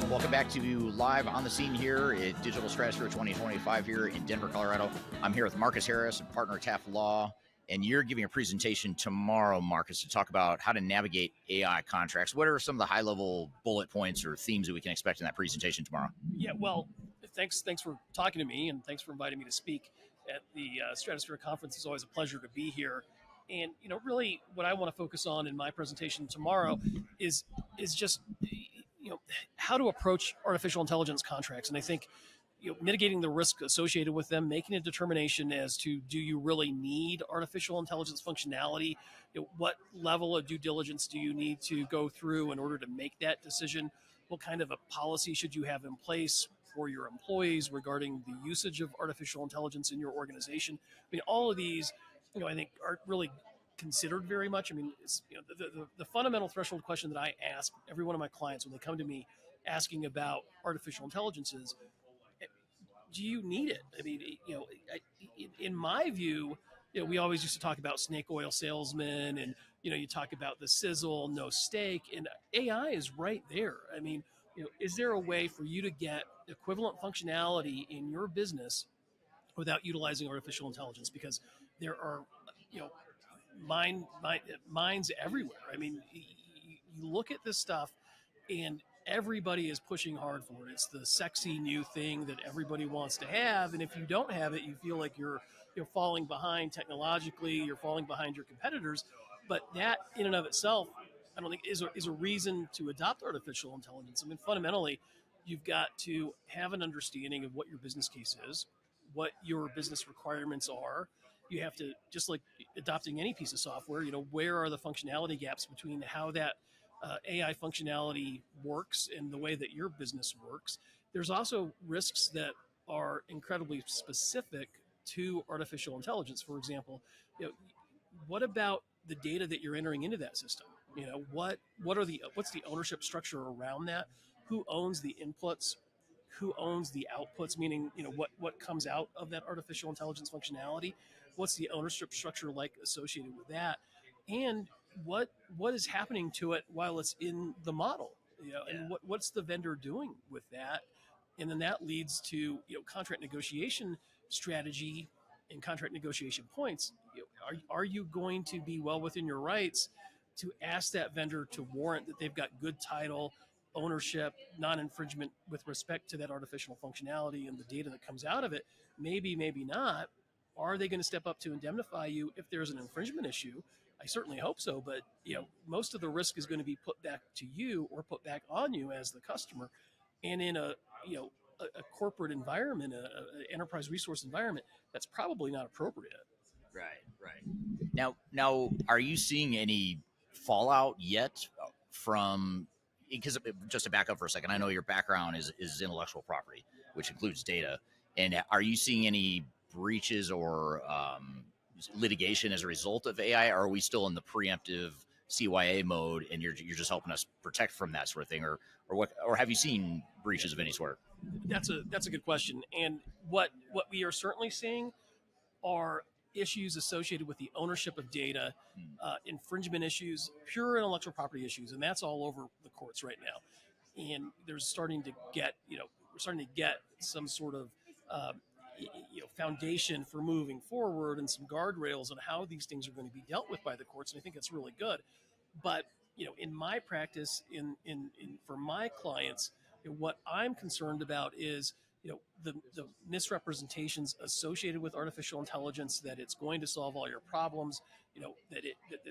Welcome back to Live on the Scene here at Digital Stratosphere 2025 here in Denver, Colorado. I'm here with Marcus Harris, partner at Taft Law, and you're giving a presentation tomorrow, Marcus, to talk about how to navigate AI contracts. What are some of the high-level bullet points or themes that we can expect in that presentation tomorrow? Yeah, well, thanks for talking to me, and thanks for inviting me to speak at the Stratosphere Conference. It's always a pleasure to be here. And, really what I want to focus on in my presentation tomorrow is just, how to approach artificial intelligence contracts. And I think, mitigating the risk associated with them, making a determination as to, do you really need artificial intelligence functionality? What level of due diligence do you need to go through in order to make that decision? What kind of a policy should you have in place for your employees regarding the usage of artificial intelligence in your organization? I mean, all of these, I think aren't really considered very much. I mean, it's, the fundamental threshold question that I ask every one of my clients when they come to me asking about artificial intelligence is, do you need it? I mean, in my view, we always used to talk about snake oil salesmen, and you talk about the sizzle, no steak, and AI is right there. I mean, is there a way for you to get equivalent functionality in your business without utilizing artificial intelligence, because there are, you know, minds everywhere. I mean, you look at this stuff, and everybody is pushing hard for it. It's the sexy new thing that everybody wants to have, and if you don't have it, you feel like you're falling behind technologically. You're falling behind your competitors. But that, in and of itself, I don't think is a reason to adopt artificial intelligence. I mean, fundamentally, you've got to have an understanding of what your business case is, what your business requirements are. You have to, just like adopting any piece of software, where are the functionality gaps between how that AI functionality works and the way that your business works. There's also risks that are incredibly specific to artificial intelligence. For example, what about the data that you're entering into that system? What's the ownership structure around that? Who owns the inputs? Who owns the outputs? Meaning, what comes out of that artificial intelligence functionality? What's the ownership structure like associated with that? And what is happening to it while it's in the model? And what's the vendor doing with that? And then that leads to contract negotiation strategy and contract negotiation points. Are you going to be well within your rights to ask that vendor to warrant that they've got good title, ownership, non-infringement with respect to that artificial functionality and the data that comes out of it? Maybe, maybe not. Are they going to step up to indemnify you if there's an infringement issue? I certainly hope so, but most of the risk is going to be put back to you or put back on you as the customer. And in a corporate environment, an enterprise resource environment, that's probably not appropriate. Right. Now, are you seeing any fallout yet from? Because just to back up for a second, I know your background is intellectual property, which includes data. And are you seeing any breaches or litigation as a result of AI? Or are we still in the preemptive CYA mode, and you're just helping us protect from that sort of thing, or what? Or have you seen breaches of any sort? That's a good question. And what we are certainly seeing are issues associated with the ownership of data, infringement issues, pure intellectual property issues, and that's all over the courts right now. And we're starting to get some sort of foundation for moving forward and some guardrails on how these things are going to be dealt with by the courts, and I think that's really good. But in my practice, in for my clients, what I'm concerned about is the misrepresentations associated with artificial intelligence, that it's going to solve all your problems, that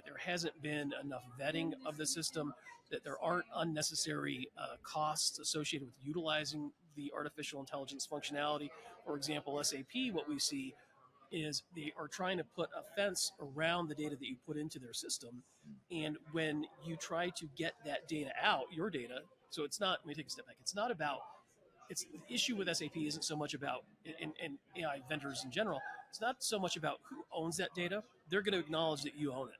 there hasn't been enough vetting of the system, that there aren't unnecessary costs associated with utilizing the artificial intelligence functionality. For example, SAP, what we see is they are trying to put a fence around the data that you put into their system. And when you try to get that data out, your data, so it's not, let me take a step back, it's the issue with SAP isn't so much about, and AI vendors in general, it's not so much about who owns that data. They're going to acknowledge that you own it.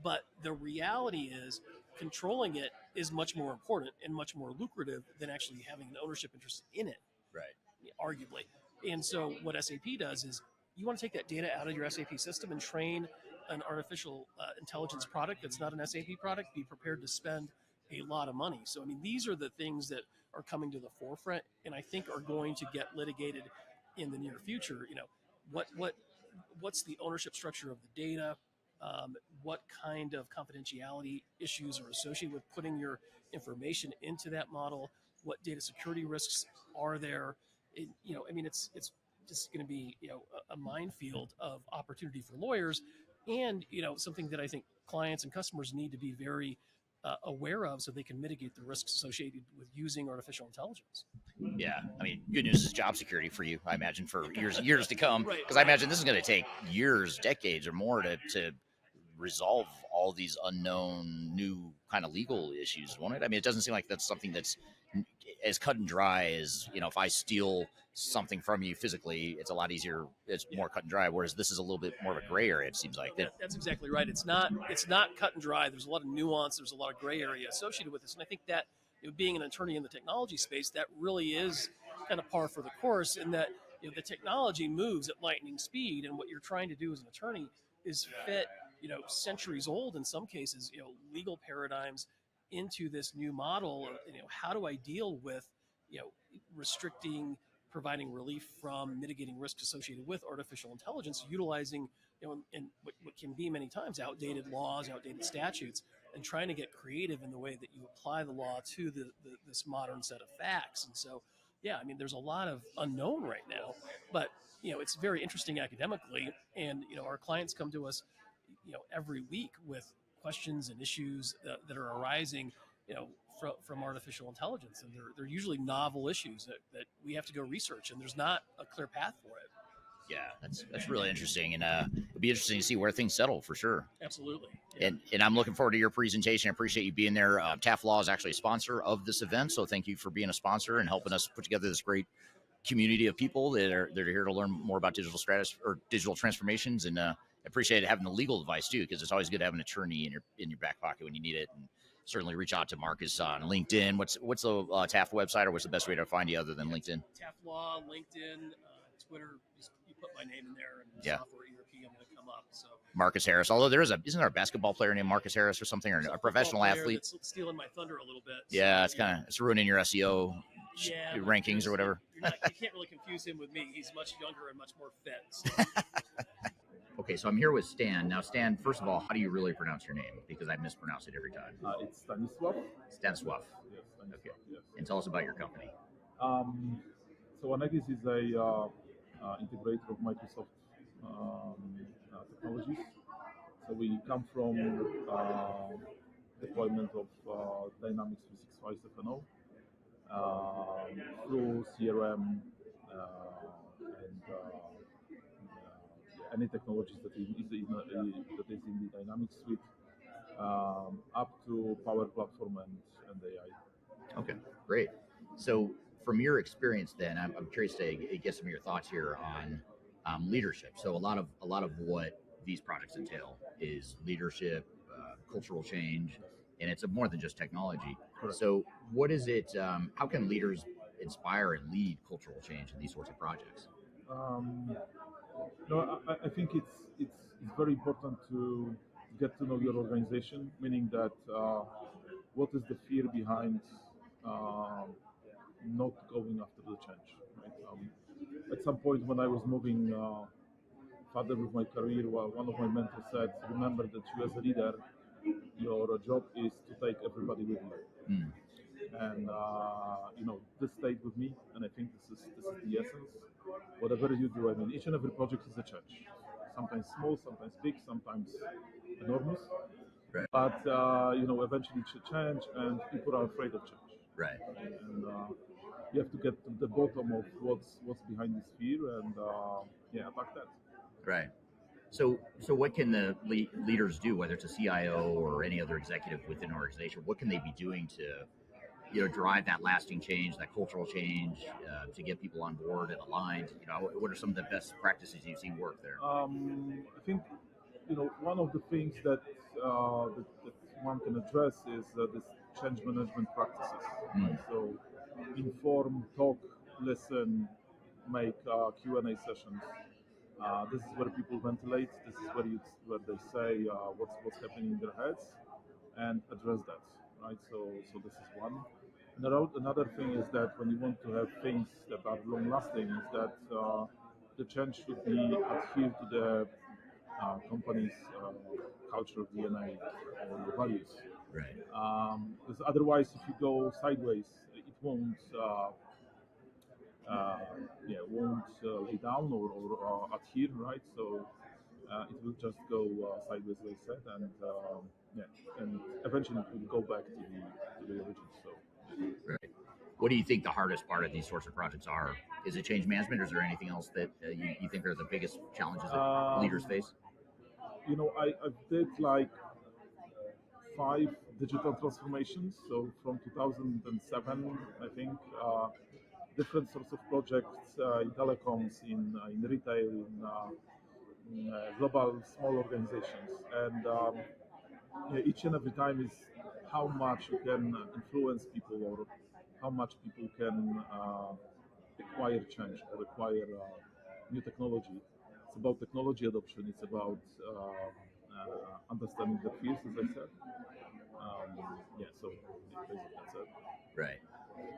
But the reality is controlling it is much more important and much more lucrative than actually having an ownership interest in it. Right. Arguably. And so what SAP does is you want to take that data out of your SAP system and train an artificial intelligence product that's not an SAP product. Be prepared to spend a lot of money. So, I mean, these are the things that are coming to the forefront and I think are going to get litigated in the near future. What's the ownership structure of the data? What kind of confidentiality issues are associated with putting your information into that model? What data security risks are there? It's just going to be, a minefield of opportunity for lawyers, and something that I think clients and customers need to be very aware of, so they can mitigate the risks associated with using artificial intelligence. Yeah, I mean, good news is job security for you, I imagine, for years to come. Right. Because I imagine this is going to take years, decades, or more to resolve all these unknown new kind of legal issues, won't it? I mean, it doesn't seem like that's something that's as cut and dry as, if I steal something from you physically, it's a lot easier. It's more cut and dry. Whereas this is a little bit more of a gray area, it seems like. That's exactly right. It's not cut and dry. There's a lot of nuance. There's a lot of gray area associated with this. And I think that, being an attorney in the technology space, that really is kind of par for the course, in that, the technology moves at lightning speed. And what you're trying to do as an attorney is fit, centuries old, in some cases, legal paradigms into this new model. How do I deal with, restricting providing relief from mitigating risks associated with artificial intelligence, utilizing in what can be many times outdated laws, outdated statutes, and trying to get creative in the way that you apply the law to this modern set of facts. And so, yeah, I mean, there's a lot of unknown right now, but it's very interesting academically, and our clients come to us, every week with questions and issues that are arising, from artificial intelligence, and they're usually novel issues that we have to go research, and there's not a clear path for it. Yeah, that's really interesting, and it'll be interesting to see where things settle for sure. Absolutely. Yeah. And I'm looking forward to your presentation. I appreciate you being there. Taft Law is actually a sponsor of this event, so thank you for being a sponsor and helping us put together this great community of people that are here to learn more about digital transformations, and appreciate having the legal advice too, because it's always good to have an attorney in your back pocket when you need it. And certainly reach out to Marcus on LinkedIn. What's the Taft website, or what's the best way to find you other than LinkedIn? Taft Law, LinkedIn, Twitter. Just you put my name in there, and software ERP, I'm going to come up. So Marcus Harris. Although isn't there a basketball player named Marcus Harris or something, or a professional athlete? That's stealing my thunder a little bit. Yeah, it's ruining your SEO rankings or whatever. You can't really confuse him with me. He's much younger and much more fit. So. Okay, so I'm here with Stan. Now, Stan, first of all, how do you really pronounce your name? Because I mispronounce it every time. It's Stanislaw. Stanislaw. Yes, Stanislaw. Okay. Yes. And tell us about your company. So ANEGIS is a integrator of Microsoft technologies. So we come from deployment of Dynamics 365 F&O through CRM and any technologies that is in the Dynamics suite, up to Power Platform and AI. Okay, great. So from your experience, then, I'm curious to get some of your thoughts here on leadership. So a lot of what these projects entail is leadership, cultural change, and it's more than just technology. Correct. So what is it? How can leaders inspire and lead cultural change in these sorts of projects? No, I think it's very important to get to know your organization, meaning that what is the fear behind not going after the change, right? At some point when I was moving further with my career, one of my mentors said, remember that you as a leader, your job is to take everybody with you. Mm. And this stayed with me, and I think this is the essence. Whatever you do, I mean, each and every project is a change. Sometimes small, sometimes big, sometimes enormous. Right. But eventually it should change, and people are afraid of change. Right. And you have to get to the bottom of what's behind this fear, and attack that. Right. So what can the leaders do, whether it's a CIO or any other executive within an organization? What can they be doing to drive that lasting change, that cultural change, to get people on board and aligned? What are some of the best practices you've seen work there? I think one of the things that one can address is this change management practices. Mm. So inform, talk, listen, make Q&A sessions. This is where people ventilate. This is where they say what's happening in their heads and address that. Right. So this is one. Another thing is that when you want to have things that are long lasting, is that the change should be adhered to the company's culture, DNA, or the values. Right. Because otherwise, if you go sideways, it won't lay down or adhere, right? So it will just go sideways, as I said, and eventually it will go back to the origin. So. Right. What do you think the hardest part of these sorts of projects are? Is it change management, or is there anything else that you think are the biggest challenges that leaders face? I did like 5 digital transformations. So from 2007, I think, different sorts of projects in telecoms, in retail, in global small organizations, and each and every time is how much you can influence people, or how much people can acquire change or acquire new technology. It's about technology adoption. It's about understanding the fears, as I said. So basically that's it. Right.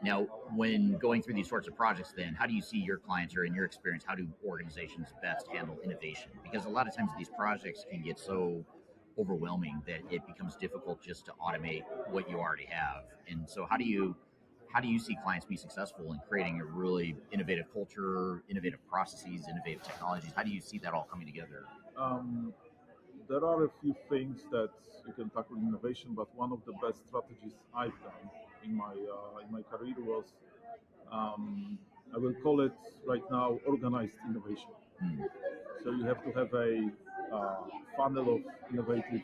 Now, when going through these sorts of projects, then how do you see your clients, or in your experience, how do organizations best handle innovation? Because a lot of times these projects can get so overwhelming that it becomes difficult just to automate what you already have. And so how do you see clients be successful in creating a really innovative culture, innovative processes, innovative technologies? How do you see that all coming together? There are a few things that you can tackle in innovation, but one of the best strategies I've done in my career was, I will call it right now, organized innovation. So you have to have a funnel of innovative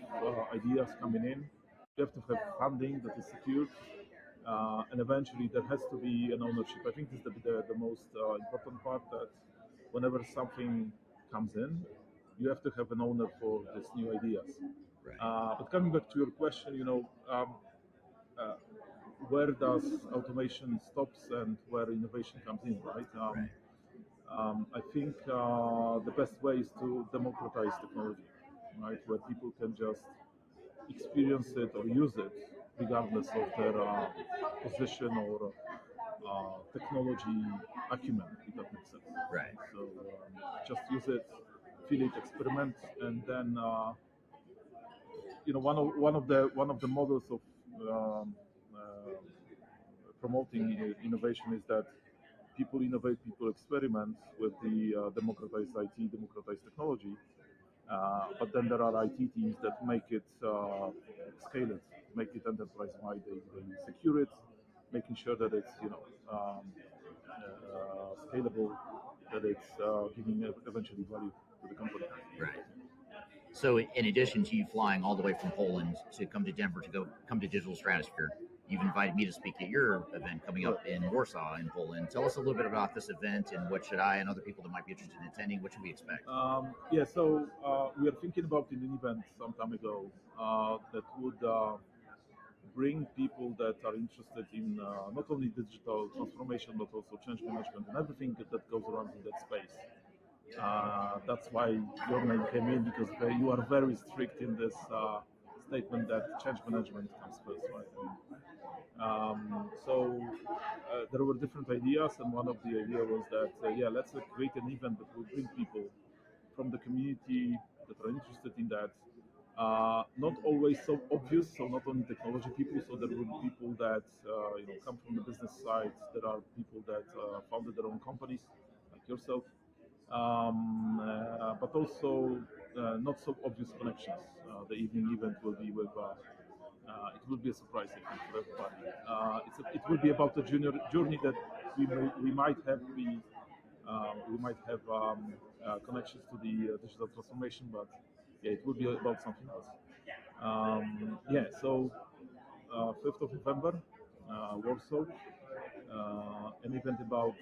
ideas coming in. You have to have funding that is secured, and eventually there has to be an ownership. I think this is the most important part, that whenever something comes in, you have to have an owner for these new ideas. But coming back to your question, where does automation stops and where innovation comes in, right? I think the best way is to democratize technology, right? Where people can just experience it or use it regardless of their position or technology acumen, if that makes sense. Right. So just use it, feel it, experiment, and then one of the models of promoting innovation is that people innovate, people experiment with the democratized IT, democratized technology. But then there are IT teams that make it scale it, make it enterprise-wide. They secure it, making sure that it's scalable, that it's giving eventually value to the company. Right. So, in addition to you flying all the way from Poland to come to Denver to come to Digital Stratosphere, you've invited me to speak at your event coming up in Warsaw in Poland. Tell us a little bit about this event, and what should I and other people that might be interested in attending, what should we expect? So we are thinking about an event some time ago that would bring people that are interested in not only digital transformation, but also change management and everything that goes around in that space. That's why your name came in, because you are very strict in this statement that change management comes first, right? There were different ideas, and one of the ideas was that let's create an event that will bring people from the community that are interested in that. Not always so obvious, so not only technology people, so there will be people that come from the business side. There are people that founded their own companies, like yourself, but also not so obvious connections. The evening event will be with. It will be a surprise, I think, for everybody. It will be about the journey that we might have. We might have connections to the digital transformation, but it will be about something else. So 5th of November, Warsaw, an event about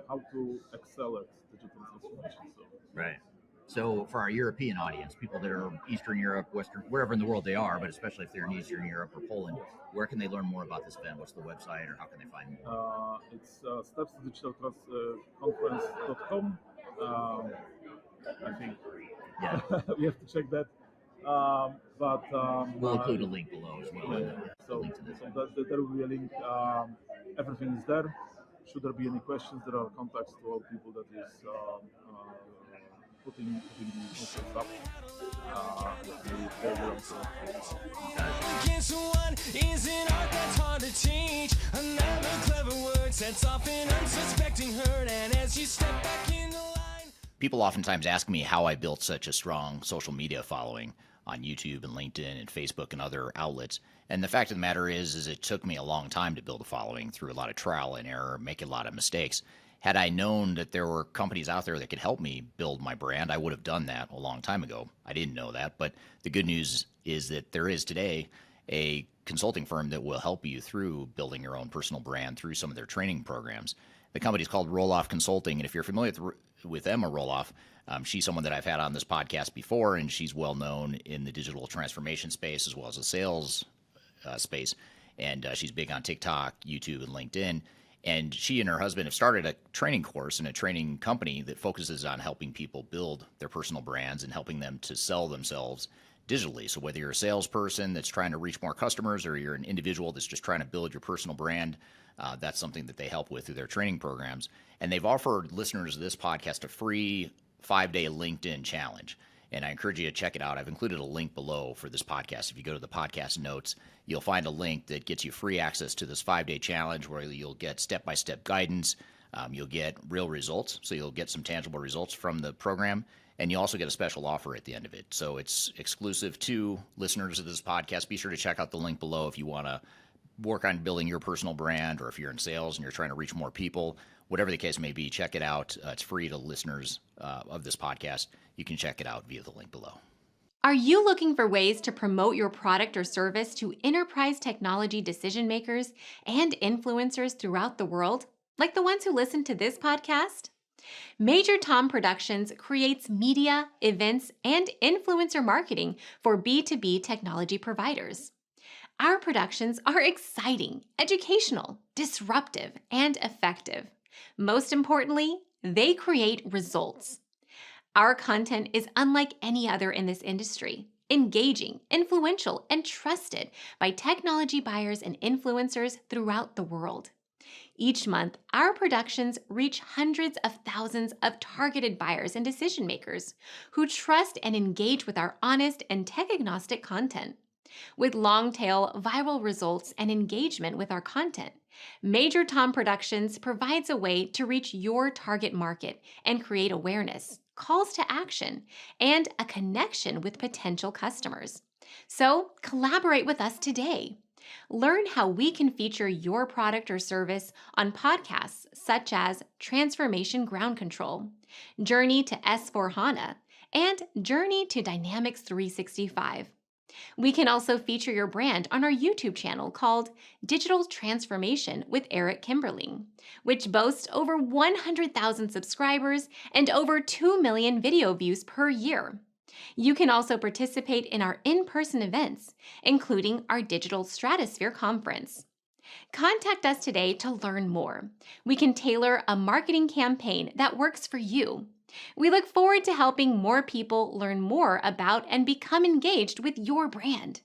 how to excel at digital transformation. Right. So for our European audience, people that are Eastern Europe, Western, wherever in the world they are, but especially if they're in Eastern Europe or Poland, where can they learn more about this event? What's the website, or how can they find more? It's stepsdigitalconference.com. I think we have to check that. We'll include a link below as well. Link to this. There will be a link. Everything is there. Should there be any questions, there are contacts to all people that is putting the conference up. Against one is an art that's hard to teach. Another clever word sets off an unsuspecting herd, and as you step back in the line. People oftentimes ask me how I built such a strong social media following on YouTube and LinkedIn and Facebook and other outlets. And the fact of the matter is it took me a long time to build a following through a lot of trial and error, making a lot of mistakes. Had I known that there were companies out there that could help me build my brand, I would have done that a long time ago. I didn't know that, but the good news is that there is today a consulting firm that will help you through building your own personal brand through some of their training programs. The company is called Roloff Consulting, and if you're familiar with Emma Roloff, she's someone that I've had on this podcast before, and she's well known in the digital transformation space as well as the sales space, and she's big on TikTok, YouTube, and LinkedIn. And she and her husband have started a training course and a training company that focuses on helping people build their personal brands and helping them to sell themselves digitally. So whether you're a salesperson that's trying to reach more customers or you're an individual that's just trying to build your personal brand, that's something that they help with through their training programs. And they've offered listeners of this podcast a free 5-day LinkedIn challenge. And I encourage you to check it out. I've included a link below for this podcast. If you go to the podcast notes, you'll find a link that gets you free access to this 5-day challenge where you'll get step-by-step guidance. You'll get real results. So you'll get some tangible results from the program. And you also get a special offer at the end of it. So it's exclusive to listeners of this podcast. Be sure to check out the link below if you want to work on building your personal brand, or if you're in sales and you're trying to reach more people. Whatever the case may be, check it out. It's free to listeners of this podcast. You can check it out via the link below. Are you looking for ways to promote your product or service to enterprise technology decision makers and influencers throughout the world, like the ones who listen to this podcast? Major Tom Productions creates media, events, and influencer marketing for B2B technology providers. Our productions are exciting, educational, disruptive, and effective. Most importantly, they create results. Our content is unlike any other in this industry, engaging, influential, and trusted by technology buyers and influencers throughout the world. Each month, our productions reach hundreds of thousands of targeted buyers and decision makers who trust and engage with our honest and tech-agnostic content. With long-tail viral results and engagement with our content, Major Tom Productions provides a way to reach your target market and create awareness, calls to action, and a connection with potential customers. So collaborate with us today. Learn how we can feature your product or service on podcasts such as Transformation Ground Control, Journey to S4HANA, and Journey to Dynamics 365. We can also feature your brand on our YouTube channel called Digital Transformation with Eric Kimberling, which boasts over 100,000 subscribers and over 2 million video views per year. You can also participate in our in-person events, including our Digital Stratosphere conference. Contact us today to learn more. We can tailor a marketing campaign that works for you. We look forward to helping more people learn more about and become engaged with your brand.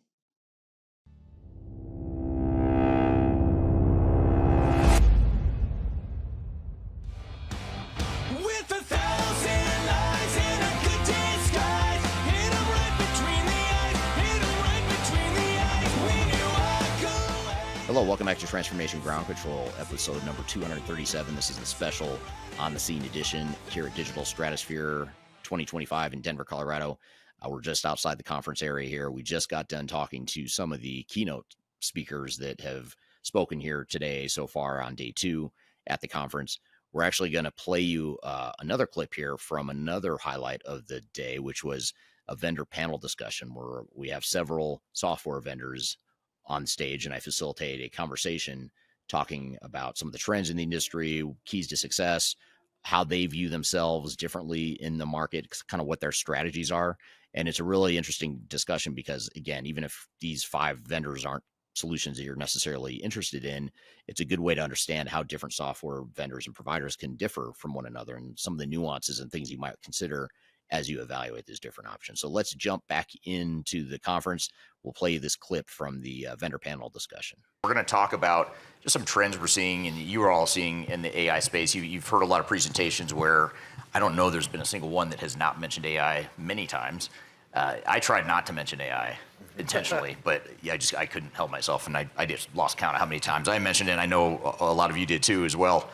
With 1,000 lies and a good disguise, hit 'em right between the eyes, hit 'em right between the eyes. We knew I'd go away. Hello, welcome back to Transformation Ground Control, episode number 237. This is the special on the scene edition here at Digital Stratosphere 2025 in Denver, Colorado. We're just outside the conference area here. We just got done talking to some of the keynote speakers that have spoken here today so far on day 2 at the conference. We're actually going to play you another clip here from another highlight of the day, which was a vendor panel discussion where we have several software vendors on stage, and I facilitate a conversation talking about some of the trends in the industry, keys to success, how they view themselves differently in the market, kind of what their strategies are. And it's a really interesting discussion because, again, even if these 5 vendors aren't solutions that you're necessarily interested in, it's a good way to understand how different software vendors and providers can differ from one another and some of the nuances and things you might consider as you evaluate these different options. So let's jump back into the conference. We'll play you this clip from the vendor panel discussion. We're going to talk about just some trends we're seeing and you are all seeing in the AI space. You've heard a lot of presentations where I don't know there's been a single one that has not mentioned AI many times. I tried not to mention AI intentionally, but yeah, I couldn't help myself, and I just lost count of how many times I mentioned it. I know a lot of you did too as well.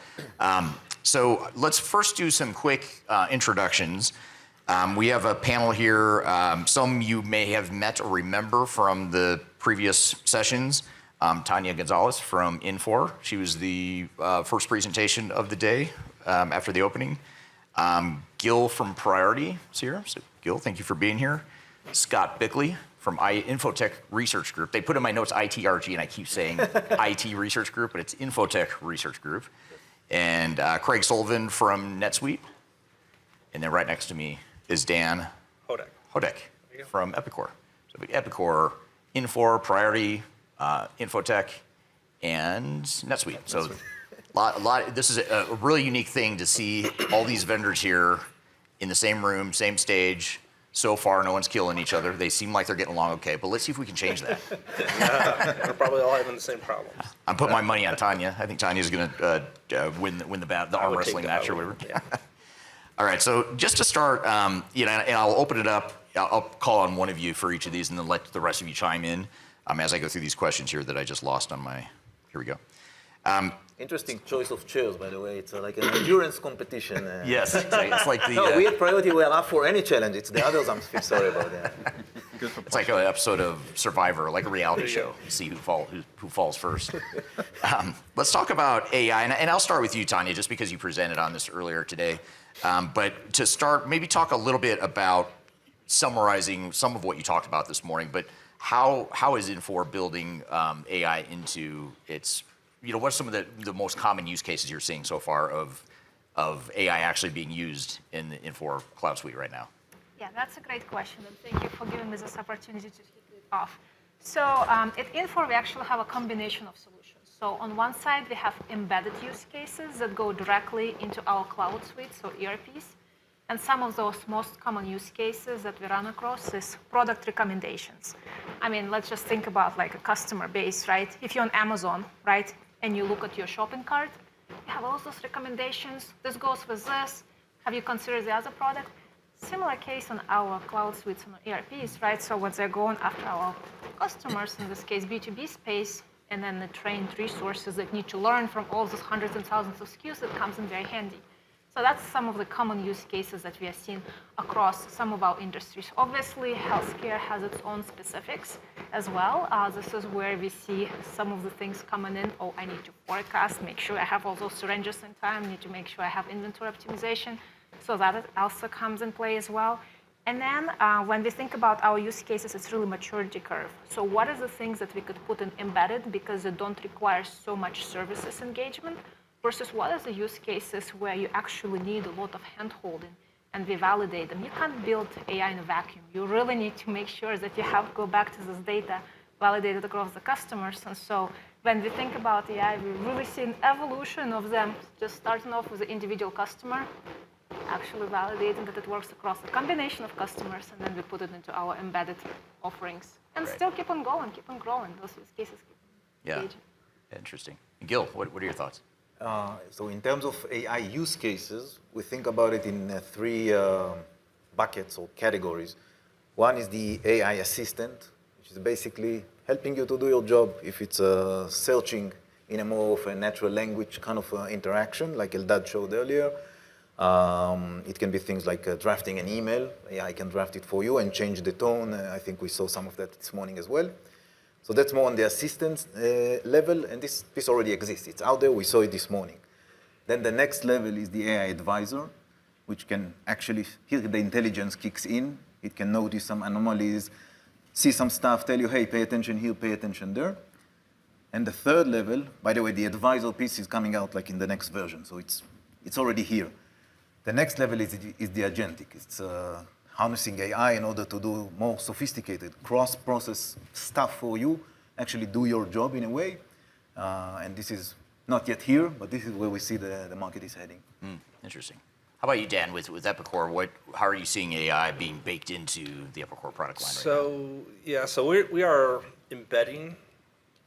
So let's first do some quick introductions. We have a panel here. Some you may have met or remember from the previous sessions. Tanya Gonzalez from Infor. She was the first presentation of the day after the opening. Gil from Priority is here. So Gil, thank you for being here. Scott Bickley from Infotech Research Group. They put in my notes ITRG, and I keep saying IT Research Group, but it's Infotech Research Group. And Craig Sullivan from NetSuite. And then right next to me is Dan Hodek from Epicor. So Epicor, Infor, Priority, Infotech, and NetSuite. So lot. This is a really unique thing to see all these vendors here in the same room, same stage, So far, no one's killing each other. They seem like they're getting along okay, but let's see if we can change that. We're probably all having the same problems. I'm putting my money on Tanya. I think Tanya's going to win the arm wrestling match or whatever. Yeah. All right, so just to start, and I'll open it up. I'll call on one of you for each of these, and then let the rest of you chime in as I go through these questions here that I just lost on my. Here we go. Interesting choice of chairs, by the way. It's like an endurance competition. Yes, it's like the. No, we at Priority were up for any challenge. It's the others I'm feel sorry about. It's like an episode of Survivor, like a reality show. See who falls first. Let's talk about AI, and I'll start with you, Tanya, just because you presented on this earlier today. But to start, maybe talk a little bit about summarizing some of what you talked about this morning. But how is Infor building AI into its what are some of the most common use cases you're seeing so far of AI actually being used in the Infor Cloud Suite right now? Yeah, that's a great question, and thank you for giving me this opportunity to kick it off. So at Infor, we actually have a combination of solutions. So on one side, we have embedded use cases that go directly into our cloud suite, so ERPs. And some of those most common use cases that we run across is product recommendations. I mean, let's just think about like a customer base, right? If you're on Amazon, right, and you look at your shopping cart, you have all those recommendations. This goes with this. Have you considered the other product? Similar case on our cloud suites and ERPs, right? So when they're going after our customers, in this case B2B space, and then the trained resources that need to learn from all those hundreds and thousands of SKUs, that comes in very handy. So that's some of the common use cases that we are seeing across some of our industries. Obviously, healthcare has its own specifics as well. This is where we see some of the things coming in. Oh, I need to forecast, make sure I have all those syringes in time, need to make sure I have inventory optimization. So that also comes in play as well. And then when we think about our use cases, it's really maturity curve. So what are the things that we could put in embedded because they don't require so much services engagement versus what are the use cases where you actually need a lot of hand-holding and we validate them. You can't build AI in a vacuum. You really need to make sure that you have go back to this data validated across the customers. And so when we think about AI, we really see an evolution of them, just starting off with the individual customer, actually validating that it works across a combination of customers, and then we put it into our embedded offerings. And still keep on going, keep on growing. Those use cases keep engaging. Interesting. Gil, what are your thoughts? So in terms of AI use cases, we think about it in three buckets or categories. One is the AI assistant, which is basically helping you to do your job. If it's searching in a more of a natural language kind of interaction, like Eldad showed earlier. It can be things like drafting an email. AI can draft it for you and change the tone. I think we saw some of that this morning as well. So that's more on the assistance level, and this already exists. It's out there. We saw it this morning. Then the next level is the AI advisor, which can actually, here the intelligence kicks in. It can notice some anomalies, see some stuff, tell you, hey, pay attention here, pay attention there. And the third level, by the way, the advisor piece is coming out like in the next version, so it's already here. The next level is the agentic. It's harnessing AI in order to do more sophisticated cross-process stuff for you, actually do your job in a way. And this is not yet here, but this is where we see the market is heading. Interesting. How about you, Dan, with Epicor? How are you seeing AI being baked into the Epicor product line right now? So we are embedding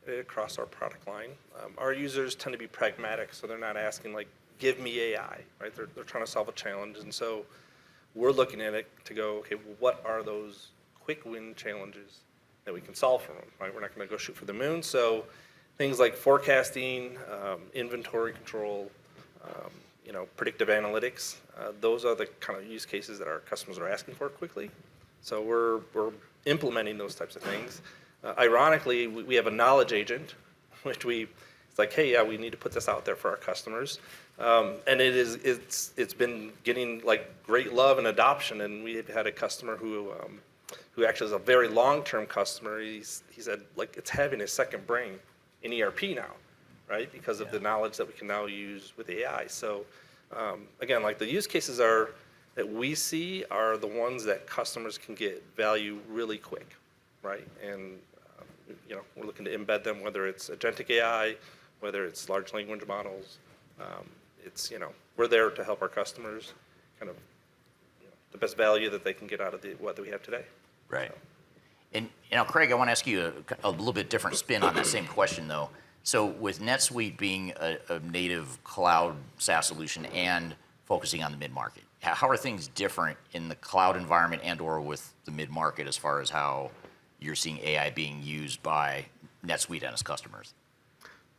it across our product line. Our users tend to be pragmatic, so they're not asking like, give me AI, right? They're trying to solve a challenge. And so we're looking at it to go, okay, well, what are those quick win challenges that we can solve for them, right? We're not going to go shoot for the moon. So things like forecasting, inventory control, predictive analytics, those are the kind of use cases that our customers are asking for quickly. So we're implementing those types of things. Ironically, we have a knowledge agent, which it's like, hey, yeah, we need to put this out there for our customers. And it's been getting like great love and adoption. And we had a customer who actually is a very long-term customer. He said like it's having a second brain in ERP now, right? Because of the knowledge that we can now use with AI. So again, like the use cases that we see are the ones that customers can get value really quick, right? And we're looking to embed them, whether it's agentic AI, whether it's large language models. We're there to help our customers kind of the best value that they can get out of what we have today. Right. And Craig, I want to ask you a little bit different spin on that same question, though. So with NetSuite being a native cloud SaaS solution and focusing on the mid-market, how are things different in the cloud environment and or with the mid-market as far as how you're seeing AI being used by NetSuite and its customers?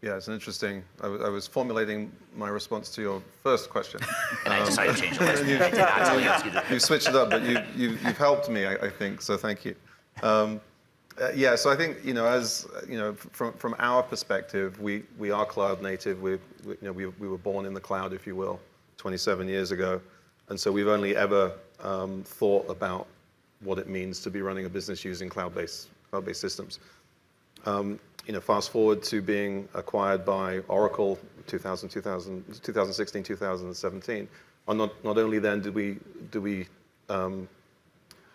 Yeah, it's an interesting. I was formulating my response to your first question. And I decided to change the last minute. I did not tell you I was going to. You switched it up, but you've helped me, I think, so thank you. Yeah, so I think, as from our perspective, we are cloud native. We were born in the cloud, if you will, 27 years ago. And so we've only ever thought about what it means to be running a business using cloud-based systems. Fast forward to being acquired by Oracle 2016, 2017. And not only then do we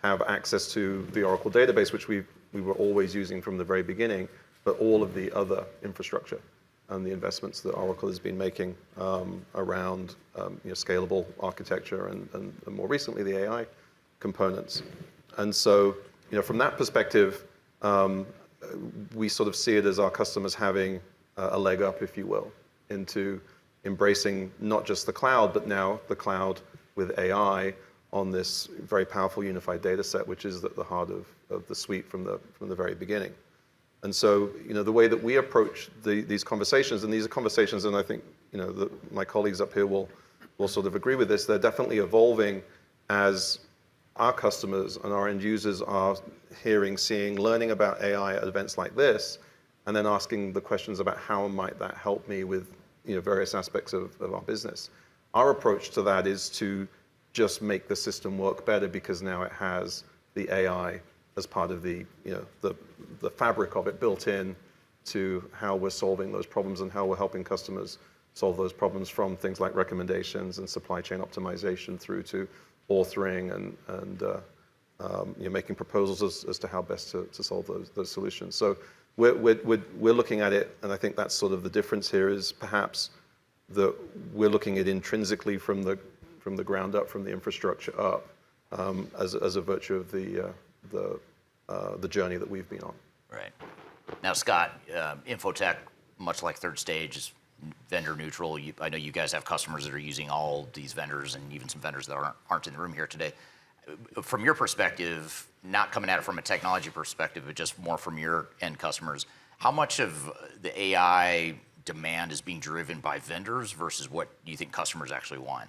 have access to the Oracle database, which we were always using from the very beginning, but all of the other infrastructure and the investments that Oracle has been making around scalable architecture and more recently the AI components. And so, from that perspective, we sort of see it as our customers having a leg up, if you will, into embracing not just the cloud, but now the cloud with AI on this very powerful unified data set, which is at the heart of the suite from the very beginning. And so, the way that we approach these conversations, and these are conversations, and I think, my colleagues up here will sort of agree with this, they're definitely evolving as our customers and our end users are hearing, seeing, learning about AI at events like this, and then asking the questions about how might that help me with various aspects of our business. Our approach to that is to just make the system work better because now it has the AI as part of the fabric of it built in to how we're solving those problems and how we're helping customers solve those problems, from things like recommendations and supply chain optimization through to authoring and making proposals as to how best to solve those solutions. So we're looking at it, and I think that's sort of the difference here is perhaps that we're looking at intrinsically from the ground up, from the infrastructure up, as a virtue of the journey that we've been on. Right. Now, Scott, Infotech, much like Third Stage, is vendor neutral. I know you guys have customers that are using all these vendors and even some vendors that aren't in the room here today. From your perspective, not coming at it from a technology perspective, but just more from your end customers, how much of the AI demand is being driven by vendors versus what you think customers actually want?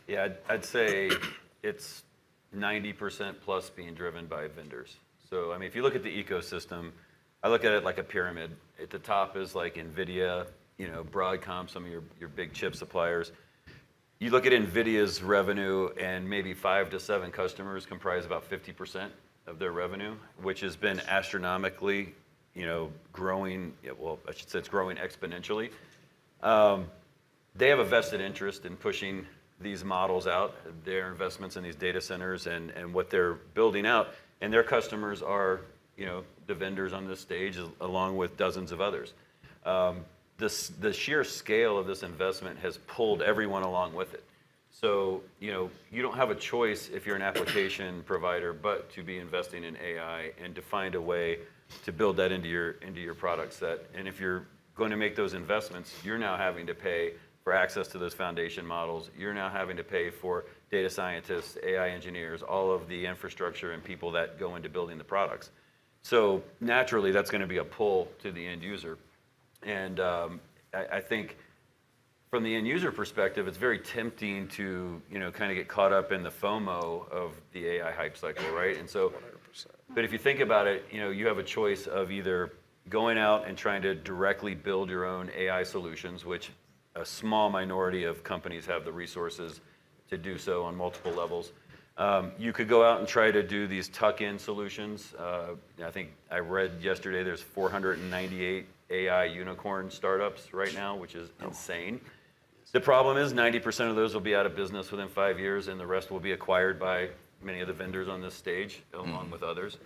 Yeah, I'd say it's 90% plus being driven by vendors. So, I mean, if you look at the ecosystem, I look at it like a pyramid. At the top is like NVIDIA, Broadcom, some of your big chip suppliers. You look at NVIDIA's revenue, and maybe 5 to 7 customers comprise about 50% of their revenue, which has been astronomically, growing. Well, I should say it's growing exponentially. They have a vested interest in pushing these models out, their investments in these data centers and what they're building out, and their customers are, the vendors on this stage, along with dozens of others. The sheer scale of this investment has pulled everyone along with it. So, you don't have a choice if you're an application provider, but to be investing in AI and to find a way to build that into your product set. And if you're going to make those investments, you're now having to pay for access to those foundation models. You're now having to pay for data scientists, AI engineers, all of the infrastructure and people that go into building the products. So naturally, that's going to be a pull to the end user. And I think from the end user perspective, it's very tempting to kind of get caught up in the FOMO of the AI hype cycle, right? And so, 100%. But if you think about it, you have a choice of either going out and trying to directly build your own AI solutions, which a small minority of companies have the resources to do so on multiple levels. You could go out and try to do these tuck-in solutions. I think I read yesterday there's 498 AI unicorn startups right now, which is insane. The problem is 90% of those will be out of business within 5 years, and the rest will be acquired by many of the vendors on this stage, along with others.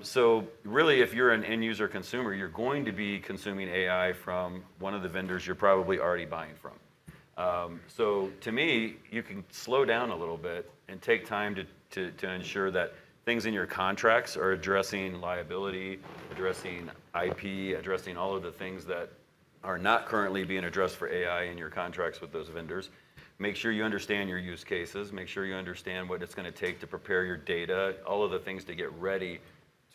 So really, if you're an end user consumer, you're going to be consuming AI from one of the vendors you're probably already buying from. So to me, you can slow down a little bit and take time to ensure that things in your contracts are addressing liability, addressing IP, addressing all of the things that are not currently being addressed for AI in your contracts with those vendors. Make sure you understand your use cases. Make sure you understand what it's going to take to prepare your data, all of the things to get ready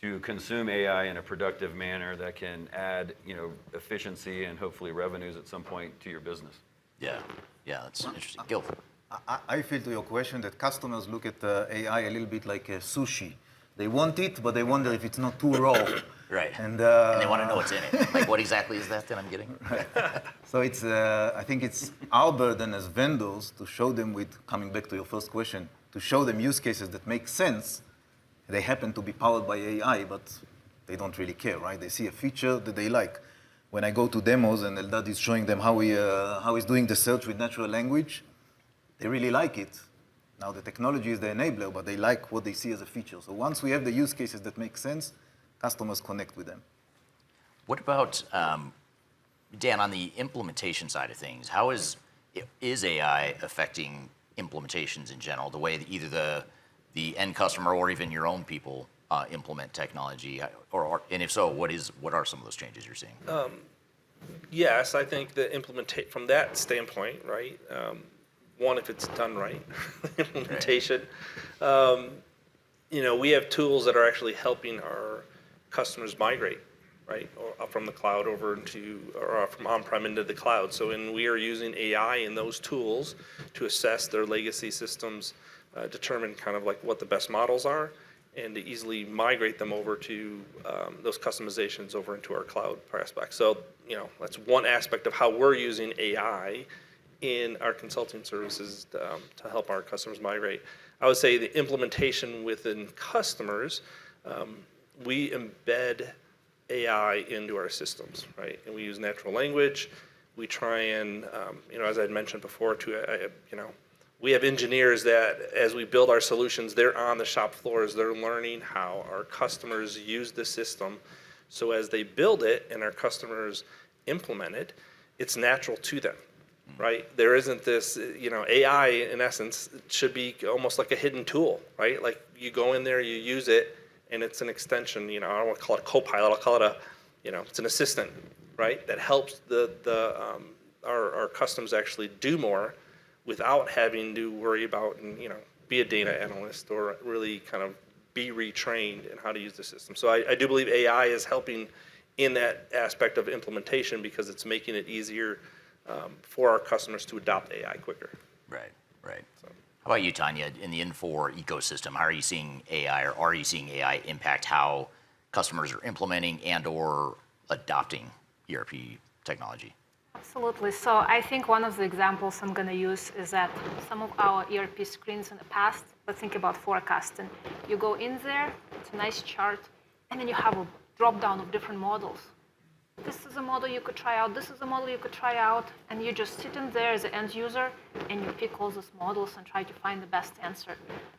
to consume AI in a productive manner that can add, efficiency and hopefully revenues at some point to your business. Yeah, that's interesting. Gil. I feel to your question that customers look at AI a little bit like a sushi. They want it, but they wonder if it's not too raw. Right. And they want to know what's in it. Like, what exactly is that I'm getting? Right. So it's, I think it's our burden as vendors to show them coming back to your first question, to show them use cases that make sense. They happen to be powered by AI, but they don't really care, right? They see a feature that they like. When I go to demos and Eldad is showing them how he's doing the search with natural language, they really like it. Now the technology is the enabler, but they like what they see as a feature. So once we have the use cases that make sense, customers connect with them. What about, Dan, on the implementation side of things, how is AI affecting implementations in general, the way that either the end customer or even your own people implement technology? And if so, what are some of those changes you're seeing? Yes, I think the from that standpoint, right? One, if it's done right, implementation. We have tools that are actually helping our customers migrate, right, or from the cloud over or from on-prem into the cloud. So we are using AI in those tools to assess their legacy systems, determine kind of like what the best models are, and to easily migrate them over to those customizations over into our cloud aspect. So, that's one aspect of how we're using AI in our consulting services to help our customers migrate. I would say the implementation within customers, we embed AI into our systems, right? And we use natural language. We try and, as I had mentioned before, we have engineers that as we build our solutions, they're on the shop floors. They're learning how our customers use the system. So as they build it and our customers implement it, it's natural to them. Right? There isn't this, AI in essence should be almost like a hidden tool, right? Like you go in there, you use it, and it's an extension. I don't want to call it a co-pilot. I'll call it it's an assistant, right? That helps our customers actually do more without having to worry about and be a data analyst or really kind of be retrained in how to use the system. So I do believe AI is helping in that aspect of implementation because it's making it easier for our customers to adopt AI quicker. Right. So. How about you, Tanya? In the Infor ecosystem, how are you seeing AI, or are you seeing AI impact how customers are implementing and or adopting ERP technology? Absolutely. So I think one of the examples I'm going to use is that some of our ERP screens in the past, let's think about forecasting. You go in there, it's a nice chart, and then you have a drop-down of different models. This is a model you could try out, this is a model you could try out, and you just sit in there as an end user, and you pick all those models and try to find the best answer.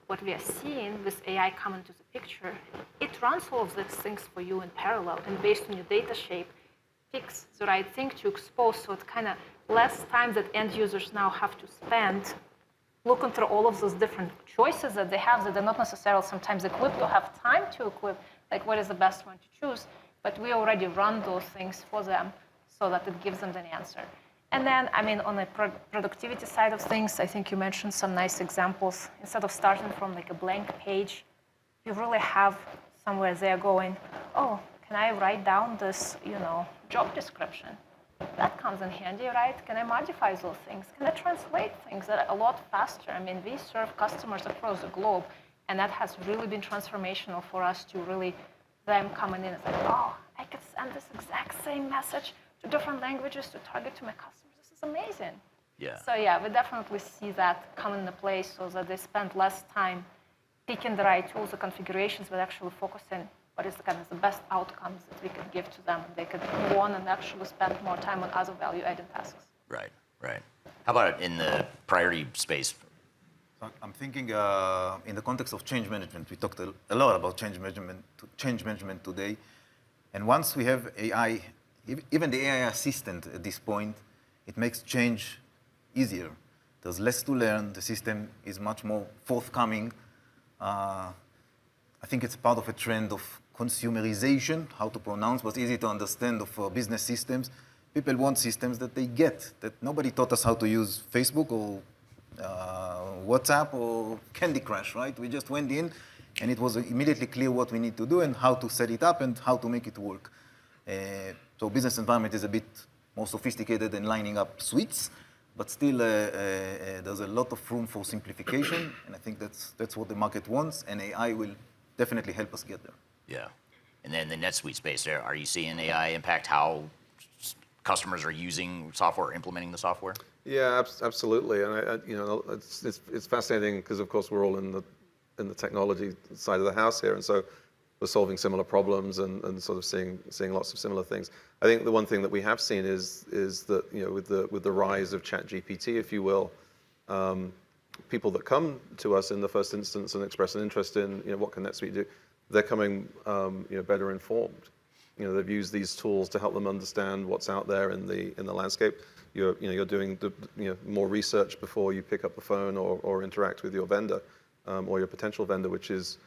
What we are seeing with AI coming to the picture, it runs all of these things for you in parallel, and based on your data shape, picks the right thing to expose, so it's kind of less time that end users now have to spend looking through all of those different choices that they have that they're not necessarily sometimes equipped or have time to equip, like what is the best one to choose. But we already run those things for them so that it gives them the answer. And then, on the productivity side of things, I think you mentioned some nice examples. Instead of starting from like a blank page, you really have somewhere there going, oh, can I write down this, job description? That comes in handy, right? Can I modify those things? Can I translate things that are a lot faster? We serve customers across the globe, and that has really been transformational for us to really them coming in and saying, oh, I could send this exact same message to different languages to target to my customers. This is amazing. Yeah. So yeah, we definitely see that come into place so that they spend less time picking the right tools or configurations, but actually focusing what is kind of the best outcomes that we could give to them. And they could move on and actually spend more time on other value-added tasks. Right. How about in the priority space? I'm thinking in the context of change management. We talked a lot about change management today. And once we have AI, even the AI assistant at this point, it makes change easier. There's less to learn. The system is much more forthcoming. I think it's part of a trend of consumerization, how to pronounce, but easy to understand of business systems. People want systems that they get, that nobody taught us how to use Facebook or WhatsApp or Candy Crush, right? We just went in and it was immediately clear what we need to do and how to set it up and how to make it work. So business environment is a bit more sophisticated than lining up suites, but still there's a lot of room for simplification, and I think that's what the market wants, and AI will definitely help us get there. Yeah. And then the NetSuite space there, are you seeing AI impact how customers are using software, implementing the software? Yeah, absolutely. And it's fascinating because of course we're all in the technology side of the house here, and so we're solving similar problems and sort of seeing lots of similar things. I think the one thing that we have seen is that with the rise of ChatGPT, if you will, people that come to us in the first instance and express an interest in what can NetSuite do, they're coming better informed. They've used these tools to help them understand what's out there in the landscape. You're doing more research before you pick up the phone or interact with your vendor or your potential vendor, which is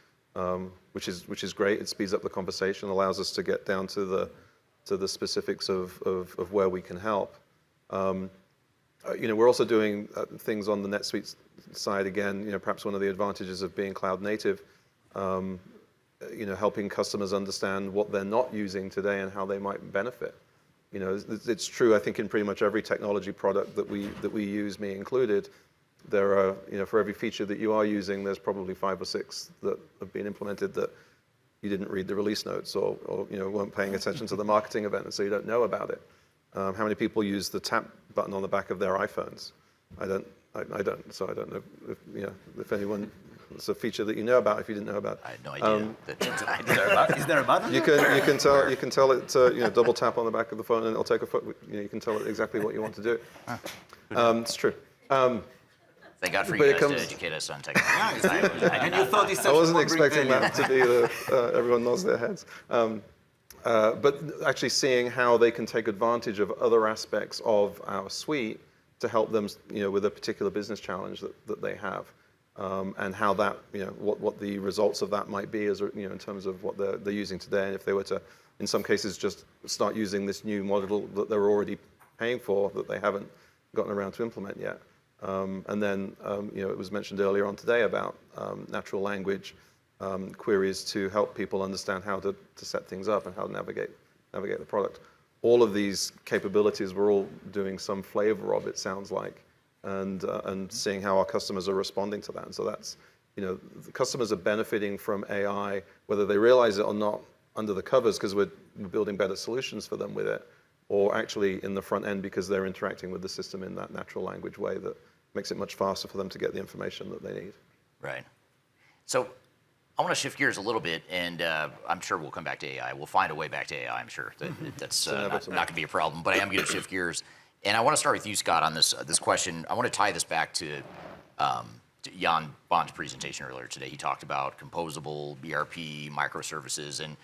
great. It speeds up the conversation, allows us to get down to the specifics of where we can help. We're also doing things on the NetSuite side again. Perhaps one of the advantages of being cloud native. Helping customers understand what they're not using today and how they might benefit. It's true. I think in pretty much every technology product that we use, me included, there are, for every feature that you are using, there's probably 5 or 6 that have been implemented that you didn't read the release notes or weren't paying attention to the marketing event, and so you don't know about it. How many people use the tap button on the back of their iPhones? I don't. So I don't know if anyone. It's a feature that you know about if you didn't know about. I had no idea. Is there a button? You can tell it double tap on the back of the phone and it'll take a photo. You can tell it exactly what you want to do. It's true. Thank God for you guys to educate us on technology. And you thought I wasn't expecting that to be everyone nods their heads. But actually seeing how they can take advantage of other aspects of our suite to help them, with a particular business challenge that they have. And how that, what the results of that might be as in terms of what they're using today, and if they were to, in some cases, just start using this new model that they're already paying for that they haven't gotten around to implement yet. And then, it was mentioned earlier on today about natural language queries to help people understand how to set things up and how to navigate the product. All of these capabilities, we're all doing some flavor of, it sounds like. And seeing how our customers are responding to that. And so that's, the customers are benefiting from AI, whether they realize it or not, under the covers because we're building better solutions for them with it, or actually in the front end because they're interacting with the system in that natural language way that makes it much faster for them to get the information that they need. Right. So I want to shift gears a little bit, and I'm sure we'll come back to AI. We'll find a way back to AI, I'm sure. That's not going to be a problem, but I am going to shift gears. And I want to start with you, Scott, on this question. I want to tie this back to Jan Baan's presentation earlier today. He talked about composable ERP, microservices, and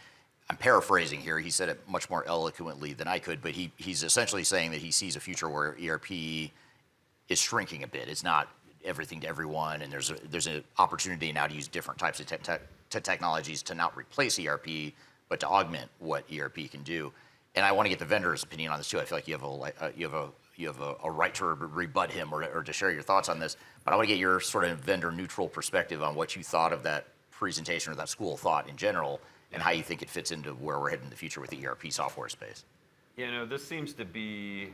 I'm paraphrasing here. He said it much more eloquently than I could, but he's essentially saying that he sees a future where ERP is shrinking a bit. It's not everything to everyone, and there's an opportunity now to use different types of technologies to not replace ERP, but to augment what ERP can do. And I want to get the vendor's opinion on this too. I feel like you have a right to rebut him or to share your thoughts on this. But I want to get your sort of vendor neutral perspective on what you thought of that presentation or that school of thought in general, and how you think it fits into where we're heading in the future with the ERP software space. This seems to be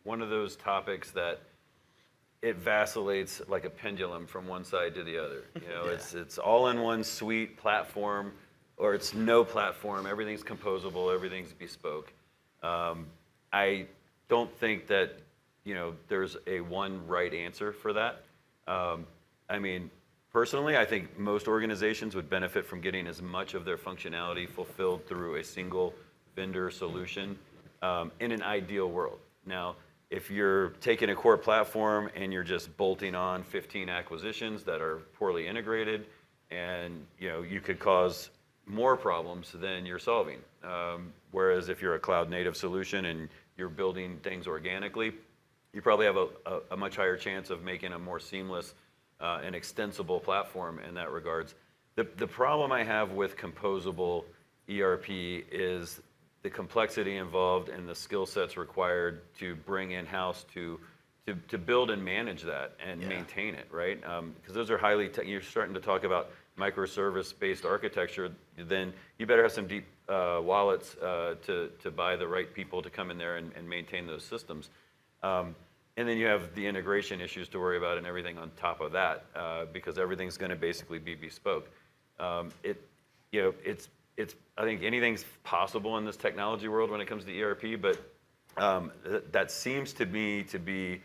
one of those topics that it vacillates like a pendulum from one side to the other. It's all in one suite platform. Or it's no platform, everything's composable, everything's bespoke. I don't think that, there's a one right answer for that. Personally, I think most organizations would benefit from getting as much of their functionality fulfilled through a single vendor solution in an ideal world. Now, if you're taking a core platform and you're just bolting on 15 acquisitions that are poorly integrated, and you could cause more problems than you're solving. Whereas if you're a cloud native solution and you're building things organically, you probably have a much higher chance of making a more seamless and extensible platform in that regards. The problem I have with composable ERP is the complexity involved and the skill sets required to bring in-house to build and manage that and maintain it, right? Because those are highly, you're starting to talk about microservice-based architecture, then you better have some deep wallets to buy the right people to come in there and maintain those systems. And then you have the integration issues to worry about and everything on top of that, because everything's going to basically be bespoke. I think anything's possible in this technology world when it comes to ERP, but that seems to me to be,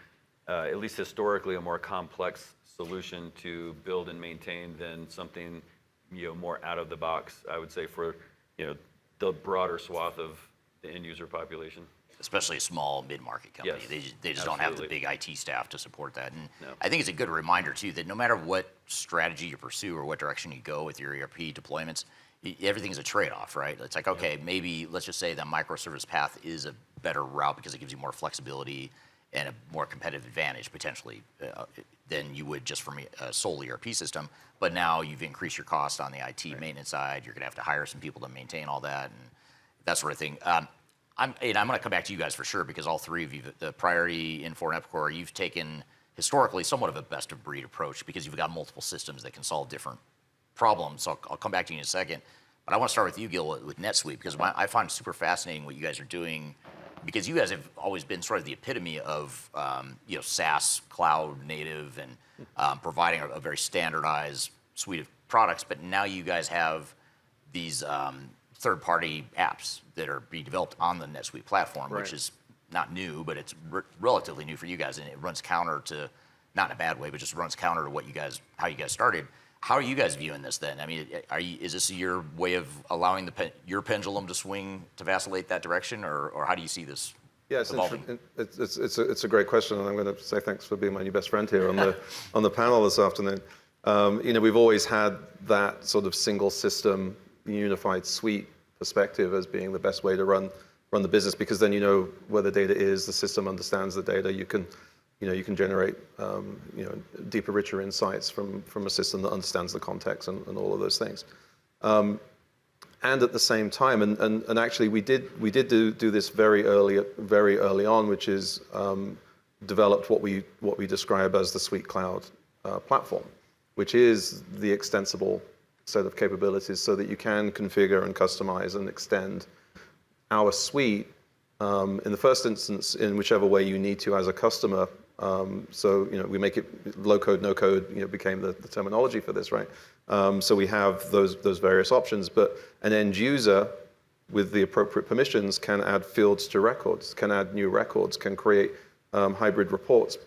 at least historically, a more complex solution to build and maintain than something more out of the box, I would say, for the broader swath of the end user population. Especially a small mid-market company. Yes, they just don't have the big IT staff to support that. And No. I think it's a good reminder, too, that no matter what strategy you pursue or what direction you go with your ERP deployments, everything's a trade-off, right? It's like, okay, maybe let's just say the microservice path is a better route because it gives you more flexibility and a more competitive advantage, potentially, than you would just from a sole ERP system. But now you've increased your cost on the IT maintenance side. You're going to have to hire some people to maintain all that and that sort of thing. I'm going to come back to you guys for sure, because all three of you, the Priority, Infor, and Epicor, you've taken historically somewhat of a best of breed approach because you've got multiple systems that can solve different problems. So I'll come back to you in a second. But I want to start with you, Gil, with NetSuite, because I find it super fascinating what you guys are doing, because you guys have always been sort of the epitome of SaaS, cloud native, and providing a very standardized suite of products. But now you guys have these third-party apps that are being developed on the NetSuite platform, which is not new, but it's relatively new for you guys, and it runs counter to, not in a bad way, but just runs counter to how you guys started. How are you guys viewing this then? I mean, is this your way of allowing your pendulum to swing, to vacillate that direction, or how do you see this evolving? It's a great question, and I'm going to say thanks for being my new best friend here on the panel this afternoon. We've always had that sort of single system, unified suite perspective as being the best way to run the business, because then you know where the data is, the system understands the data, you can generate deeper, richer insights from a system that understands the context and all of those things. And at the same time, and actually we did do this very early on, which is developed what we describe as the Suite Cloud platform, which is the extensible set of capabilities so that you can configure and customize and extend our suite in the first instance in whichever way you need to as a customer. So we make it low code, no code, became the terminology for this, right? So we have those various options, but an end user with the appropriate permissions can add fields to records, can add new records, can create hybrid reports,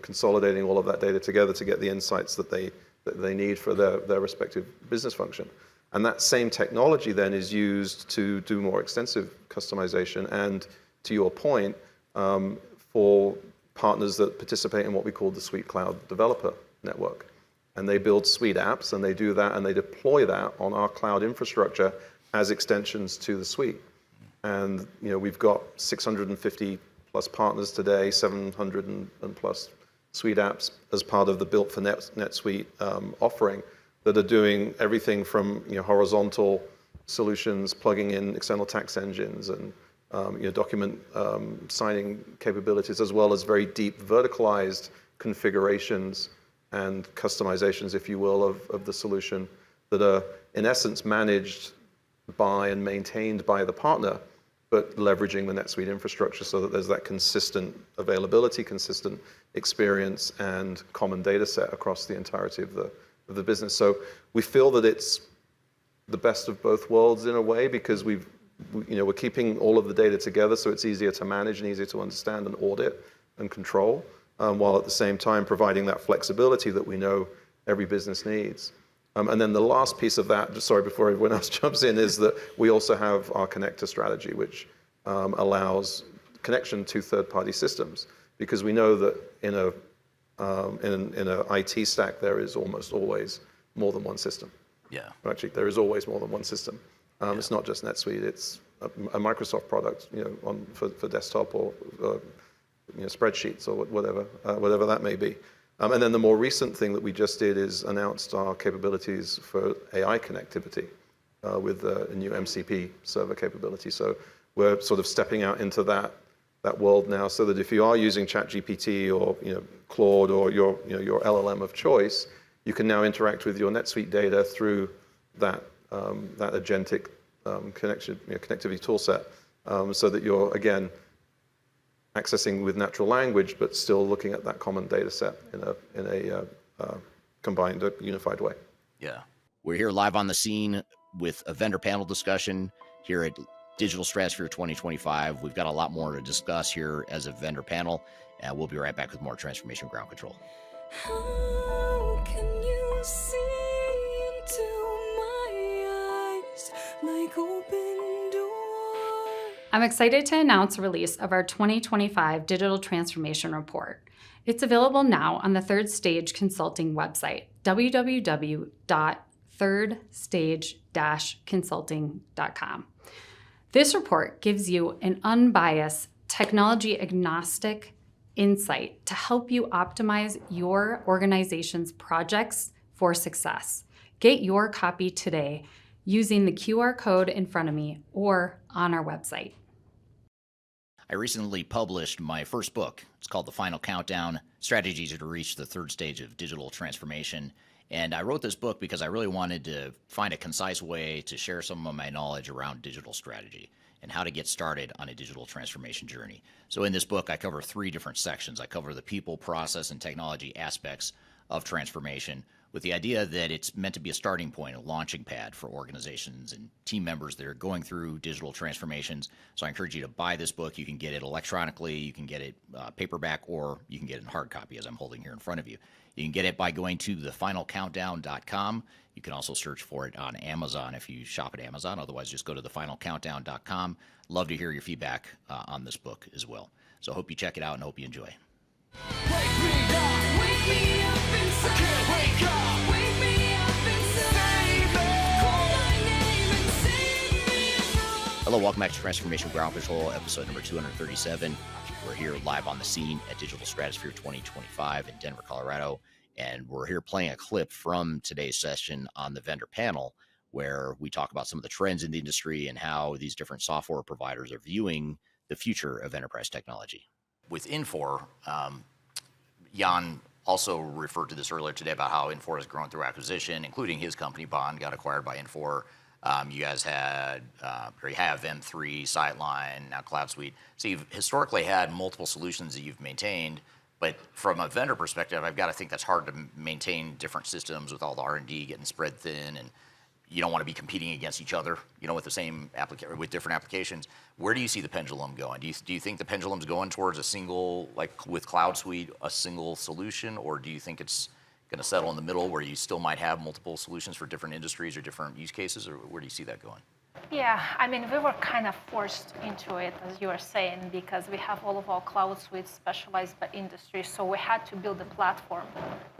consolidating all of that data together to get the insights that they need for their respective business function. And that same technology then is used to do more extensive customization and, to your point, for partners that participate in what we call the Suite Cloud Developer Network. And they build Suite apps, and they do that, and they deploy that on our cloud infrastructure as extensions to the suite. And we've got 650 plus partners today, 700 and plus Suite apps as part of the Built for NetSuite offering that are doing everything from horizontal solutions, plugging in external tax engines and document signing capabilities, as well as very deep verticalized configurations and customizations, if you will, of the solution that are in essence managed by and maintained by the partner, but leveraging the NetSuite infrastructure so that there's that consistent availability, consistent experience, and common data set across the entirety of the business. So we feel that it's the best of both worlds in a way, because we're keeping all of the data together so it's easier to manage and easier to understand and audit and control, while at the same time providing that flexibility that we know every business needs. And then the last piece of that, sorry, before everyone else jumps in, is that we also have our connector strategy, which allows connection to third-party systems, because we know that in a IT stack there is almost always more than one system. Yeah. Actually, there is always more than one system. It's not just NetSuite; it's a Microsoft product, for desktop or spreadsheets or whatever that may be. And then the more recent thing that we just did is announced our capabilities for AI connectivity with a new MCP server capability. So we're sort of stepping out into that world now, so that if you are using ChatGPT or Claude or your LLM of choice, you can now interact with your NetSuite data through that agentic connectivity toolset, so that you're again accessing with natural language, but still looking at that common data set in a combined, unified way. Yeah. We're here live on the scene with a vendor panel discussion here at Digital Stratosphere 2025. We've got a lot more to discuss here as a vendor panel, and we'll be right back with more Transformation Ground Control. How can you see into my eyes like open doors? I'm excited to announce the release of our 2025 Digital Transformation Report. It's available now on the Third Stage Consulting website, www.thirdstage-consulting.com. This report gives you an unbiased, technology-agnostic insight to help you optimize your organization's projects for success. Get your copy today using the QR code in front of me or on our website. I recently published my first book. It's called The Final Countdown, Strategies to Reach the Third Stage of Digital Transformation. And I wrote this book because I really wanted to find a concise way to share some of my knowledge around digital strategy and how to get started on a digital transformation journey. So in this book, I cover 3 different sections. I cover the people, process, and technology aspects of transformation, with the idea that it's meant to be a starting point, a launching pad for organizations and team members that are going through digital transformations. So I encourage you to buy this book. You can get it electronically, you can get it paperback, or you can get it in hard copy, as I'm holding here in front of you. You can get it by going to thefinalcountdown.com. You can also search for it on Amazon if you shop at Amazon. Otherwise, just go to thefinalcountdown.com. Love to hear your feedback on this book as well. So I hope you check it out and hope you enjoy. Hello, welcome back to Transformation Ground Control, episode number 237. We're here live on the scene at Digital Stratosphere 2025 in Denver, Colorado. And we're here playing a clip from today's session on the vendor panel, where we talk about some of the trends in the industry and how these different software providers are viewing the future of enterprise technology. With Infor, Jan also referred to this earlier today about how Infor has grown through acquisition, including his company, Baan, got acquired by Infor. You guys had, or you have M3, Sightline, now Cloud Suite. So you've historically had multiple solutions that you've maintained, but from a vendor perspective, I've got to think that's hard to maintain different systems with all the R&D getting spread thin, and you don't want to be competing against each other, with the same with different applications. Where do you see the pendulum going? Do you think the pendulum's going towards a single, like with Cloud Suite, a single solution, or do you think it's going to settle in the middle where you still might have multiple solutions for different industries or different use cases, or where do you see that going? Yeah, we were kind of forced into it, as you were saying, because we have all of our Cloud Suites specialized by industry. So we had to build a platform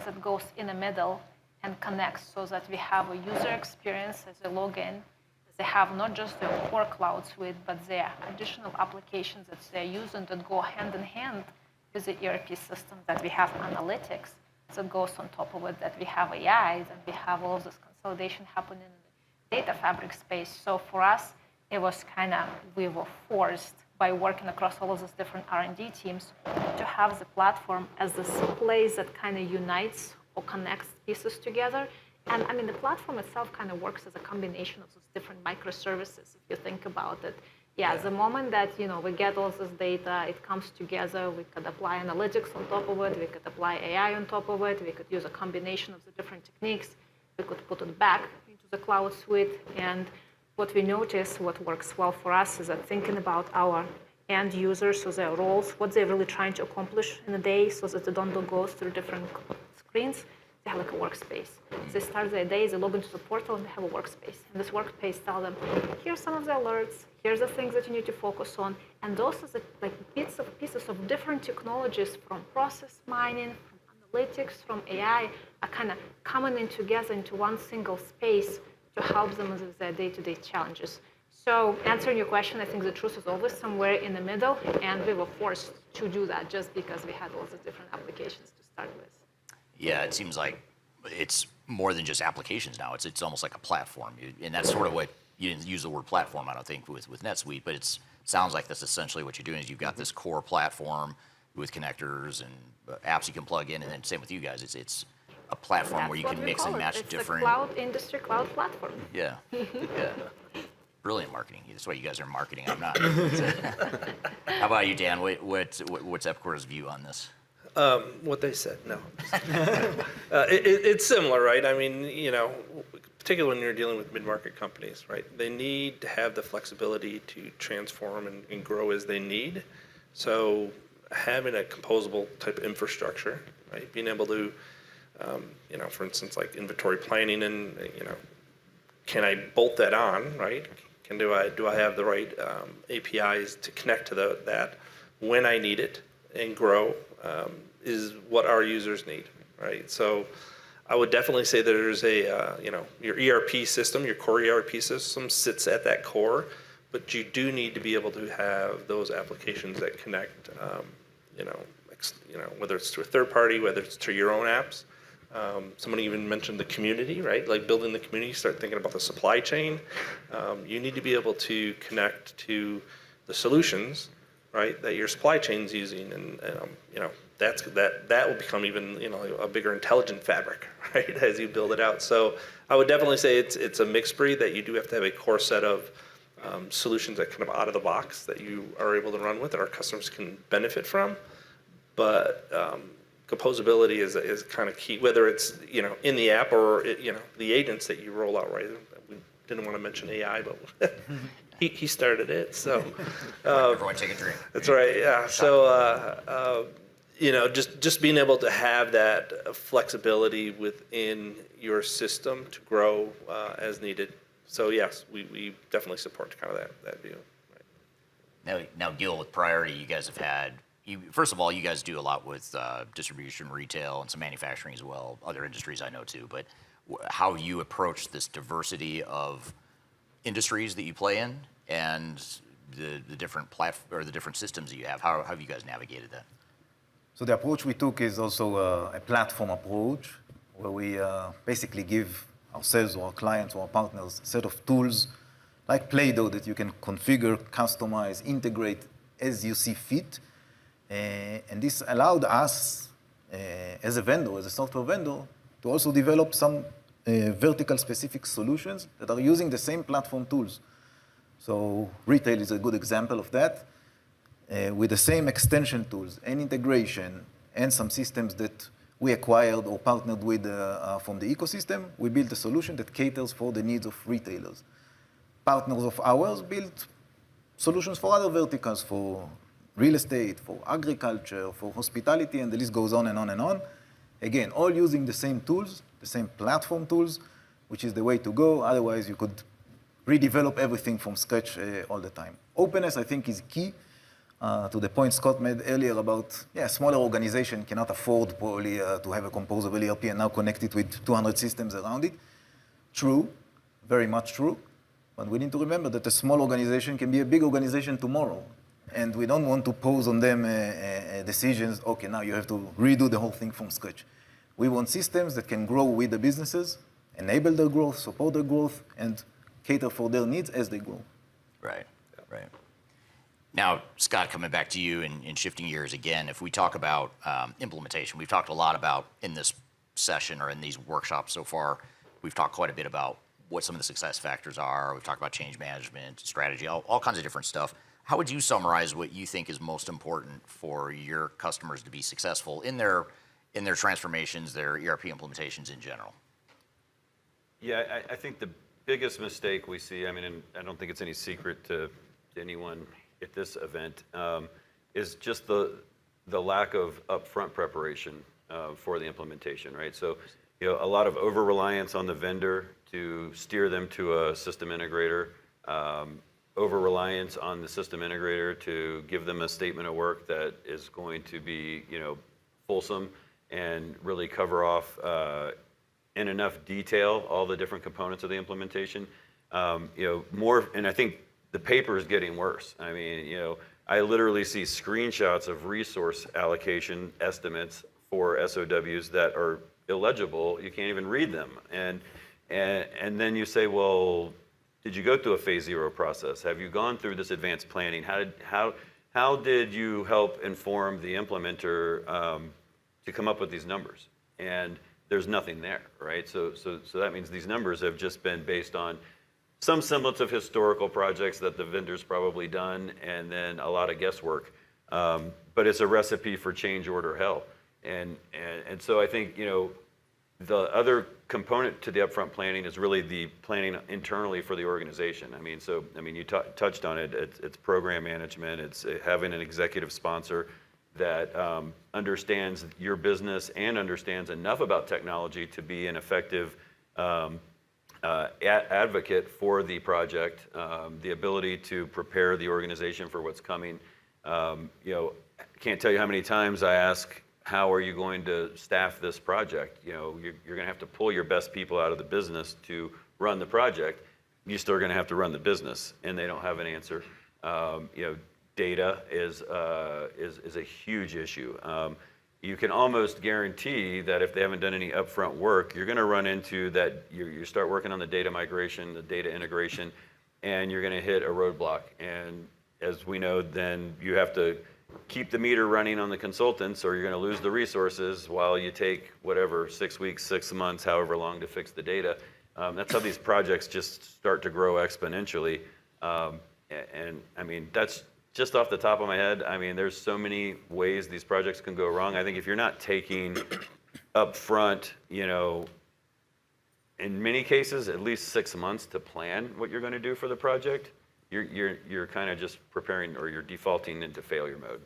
that goes in the middle and connects so that we have a user experience as a login. They have not just their core Cloud Suite, but their additional applications that they're using that go hand in hand with the ERP system, that we have analytics that goes on top of it, that we have AI, that we have all of this consolidation happening in the data fabric space. So for us, it was we were forced by working across all of these different R&D teams to have the platform as this place that unites or connects pieces together. And the platform itself works as a combination of those different microservices, if you think about it. Yeah, the moment that we get all this data, it comes together, we could apply analytics on top of it, we could apply AI on top of it, we could use a combination of the different techniques, we could put it back into the Cloud Suite. And what we notice, what works well for us, is that thinking about our end users, so their roles, what they're really trying to accomplish in a day, so that they don't go through different screens. They have a workspace. They start their day, they log into the portal, and they have a workspace. And this workspace tells them, here's some of the alerts, here's the things that you need to focus on. And those are the pieces of different technologies, from process mining, from analytics, from AI, are coming in together into one single space to help them with their day-to-day challenges. So answering your question, I think the truth is always somewhere in the middle, and we were forced to do that just because we had all the different applications to start with. Yeah, it seems like it's more than just applications now. It's almost like a platform, and that's sort of what you didn't use the word platform, I don't think, with NetSuite, but it sounds like that's essentially what you're doing. Is you've got this core platform with connectors and apps you can plug in, and then same with you guys. It's a platform where you can mix and match different. It's a cloud industry cloud platform. Yeah, yeah. Brilliant marketing. That's why you guys are in marketing. I'm not. How about you, Dan? What's Epcor's view on this? What they said, no. It's similar, right? I mean, particularly when you're dealing with mid-market companies, right? They need to have the flexibility to transform and grow as they need. So having a composable type of infrastructure, right? Being able to, for instance, like inventory planning and, can I bolt that on, right? Do I have the right APIs to connect to that when I need it and grow is what our users need, right? So I would definitely say that there's your ERP system, your core ERP system sits at that core, but you do need to be able to have those applications that connect, whether it's to a third party, whether it's to your own apps. Someone even mentioned the community, right? Like building the community, start thinking about the supply chain. You need to be able to connect to the solutions, right, that your supply chain's using, and that will become even a bigger intelligent fabric, right, as you build it out. So I would definitely say it's a mixed breed that you do have to have a core set of solutions that kind of out of the box that you are able to run with that our customers can benefit from, but composability is kind of key, whether it's in the app or the agents that you roll out, right? We didn't want to mention AI, but he started it, so everyone take a drink. That's right. Yeah. So just being able to have that flexibility within your system to grow as needed. So yes, we definitely support kind of that view. Right. Now, Gil, with Priority, you guys have had. First of all, you guys do a lot with distribution, retail, and some manufacturing as well. Other industries I know too. But how you approach this diversity of industries that you play in, and the different the different systems that you have. How have you guys navigated that? So the approach we took is also a platform approach, where we basically give ourselves or our clients or our partners a set of tools like Play-Doh that you can configure, customize, integrate as you see fit. And this allowed us, as a vendor, as a software vendor, to also develop some vertical specific solutions that are using the same platform tools. So retail is a good example of that. With the same extension tools and integration and some systems that we acquired or partnered with from the ecosystem, we built a solution that caters for the needs of retailers. Partners of ours built solutions for other verticals, for real estate, for agriculture, for hospitality, and the list goes on and on and on. Again, all using the same tools, the same platform tools, which is the way to go. Otherwise, you could redevelop everything from scratch all the time. Openness, I think, is key. To the point Scott made earlier about, a smaller organization cannot afford probably to have a composable ERP and now connect it with 200 systems around it. True, very much true. But we need to remember that a small organization can be a big organization tomorrow. And we don't want to pose on them decisions, okay, now you have to redo the whole thing from scratch. We want systems that can grow with the businesses, enable their growth, support their growth, and cater for their needs as they grow. Right, right. Now, Scott, coming back to you and shifting gears again, if we talk about implementation, we've talked a lot about in this session or in these workshops so far, we've talked quite a bit about what some of the success factors are. We've talked about change management, strategy, all kinds of different stuff. How would you summarize what you think is most important for your customers to be successful in their transformations, their ERP implementations in general? Yeah, I think the biggest mistake we see, and I don't think it's any secret to anyone at this event, is just the lack of upfront preparation for the implementation, right? So, a lot of over-reliance on the vendor to steer them to a system integrator, over-reliance on the system integrator to give them a statement of work that is going to be, fulsome and really cover off in enough detail all the different components of the implementation. And I think the paper is getting worse. I mean, you know, I literally see screenshots of resource allocation estimates for SOWs that are illegible. You can't even read them. And then you say, well, did you go through a phase 0 process? Have you gone through this advanced planning? How did you help inform the implementer to come up with these numbers? And there's nothing there, right? So that means these numbers have just been based on some semblance of historical projects that the vendor's probably done, and then a lot of guesswork. But it's a recipe for change order hell. And so I think, you know, the other component to the upfront planning is really the planning internally for the organization. I mean, you touched on it. It's program management. It's having an executive sponsor that understands your business and understands enough about technology to be an effective advocate for the project, the ability to prepare the organization for what's coming. You know, I can't tell you how many times I ask, how are you going to staff this project? You know, you're going to have to pull your best people out of the business to run the project. You're still going to have to run the business, and they don't have an answer. You know, data is a huge issue. You can almost guarantee that if they haven't done any upfront work, you're going to run into that. You start working on the data migration, the data integration, and you're going to hit a roadblock. And as we know, then you have to keep the meter running on the consultants, or you're going to lose the resources while you take whatever 6 weeks, 6 months, however long to fix the data. That's how these projects just start to grow exponentially. And I mean, that's just off the top of my head. I mean, there's so many ways these projects can go wrong. I think if you're not taking upfront, you know, in many cases, at least 6 months to plan what you're going to do for the project, you're kind of just preparing, or you're defaulting into failure mode.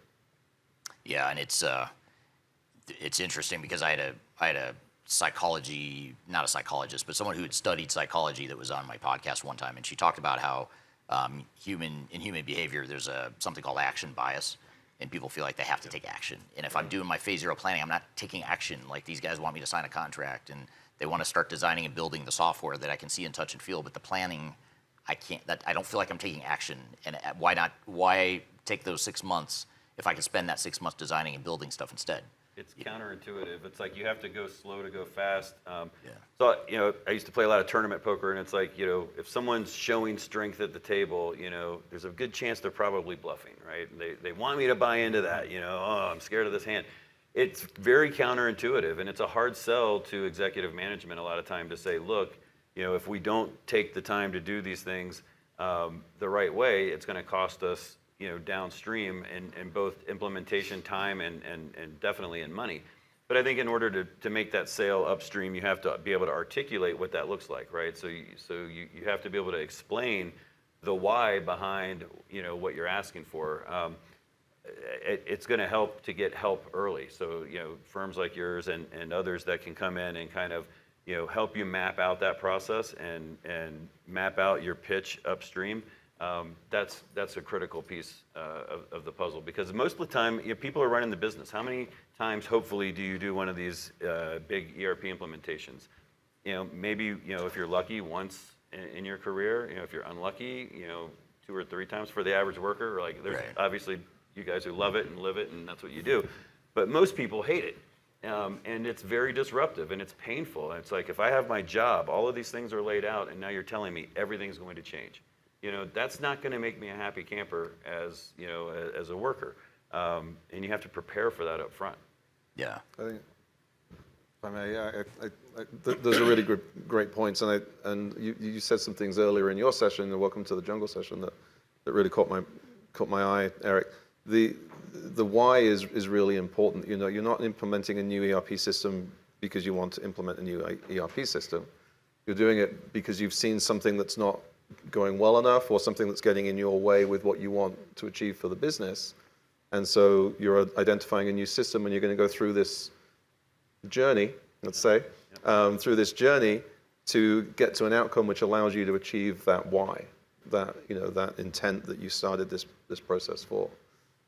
Yeah, and it's interesting because I had a psychology, not a psychologist, but someone who had studied psychology that was on my podcast one time, and she talked about how in human behavior, there's something called action bias, and people feel like they have to take action. And if I'm doing my phase 0 planning, I'm not taking action. Like, these guys want me to sign a contract, and they want to start designing and building the software that I can see and touch and feel, but the planning, I can't. I don't feel like I'm taking action. And why take those 6 months if I can spend that 6 months designing and building stuff instead? It's counterintuitive. It's like you have to go slow to go fast. So, you know, I used to play a lot of tournament poker, and it's like, you know, if someone's showing strength at the table, you know, there's a good chance they're probably bluffing, right? They want me to buy into that, you know, oh, I'm scared of this hand. It's very counterintuitive, and it's a hard sell to executive management a lot of time to say, look, you know, if we don't take the time to do these things the right way, it's going to cost us, you know, downstream in both implementation time and definitely in money. But I think in order to make that sale upstream, you have to be able to articulate what that looks like, right? So you have to be able to explain the why behind, you know, what you're asking for. It's going to help to get help early. So, you know, firms like yours and others that can come in and kind of, you know, help you map out that process and map out your pitch upstream. That's a critical piece of the puzzle, because most of the time, you know, people are running the business. How many times, hopefully, do you do one of these big ERP implementations? You know, maybe, you know, if you're lucky, once in your career. You know, if you're unlucky, you know, 2 or 3 times for the average worker. Like, there's obviously you guys who love it and live it, and that's what you do. But most people hate it. And it's very disruptive, and it's painful. And it's like, if I have my job, all of these things are laid out, and now you're telling me everything's going to change. You know, that's not going to make me a happy camper as, you know, as a worker. And you have to prepare for that up front. Yeah. I think, if I may, those are really great points. And you said some things earlier in your session, the Welcome to the Jungle session, that really caught my eye, Eric. The why is really important. You know, you're not implementing a new ERP system because you want to implement a new ERP system. You're doing it because you've seen something that's not going well enough, or something that's getting in your way with what you want to achieve for the business. And so you're identifying a new system, and you're going to go through this journey, let's say, through this journey to get to an outcome which allows you to achieve that why, that, you know, that intent that you started this process for.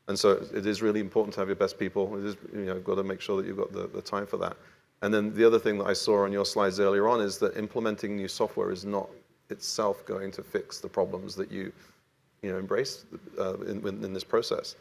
And so it is really important to have your best people. It is, you know, got to make sure that you've got the time for that. And then the other thing that I saw on your slides earlier on is that implementing new software is not itself going to fix the problems that you embrace in this process.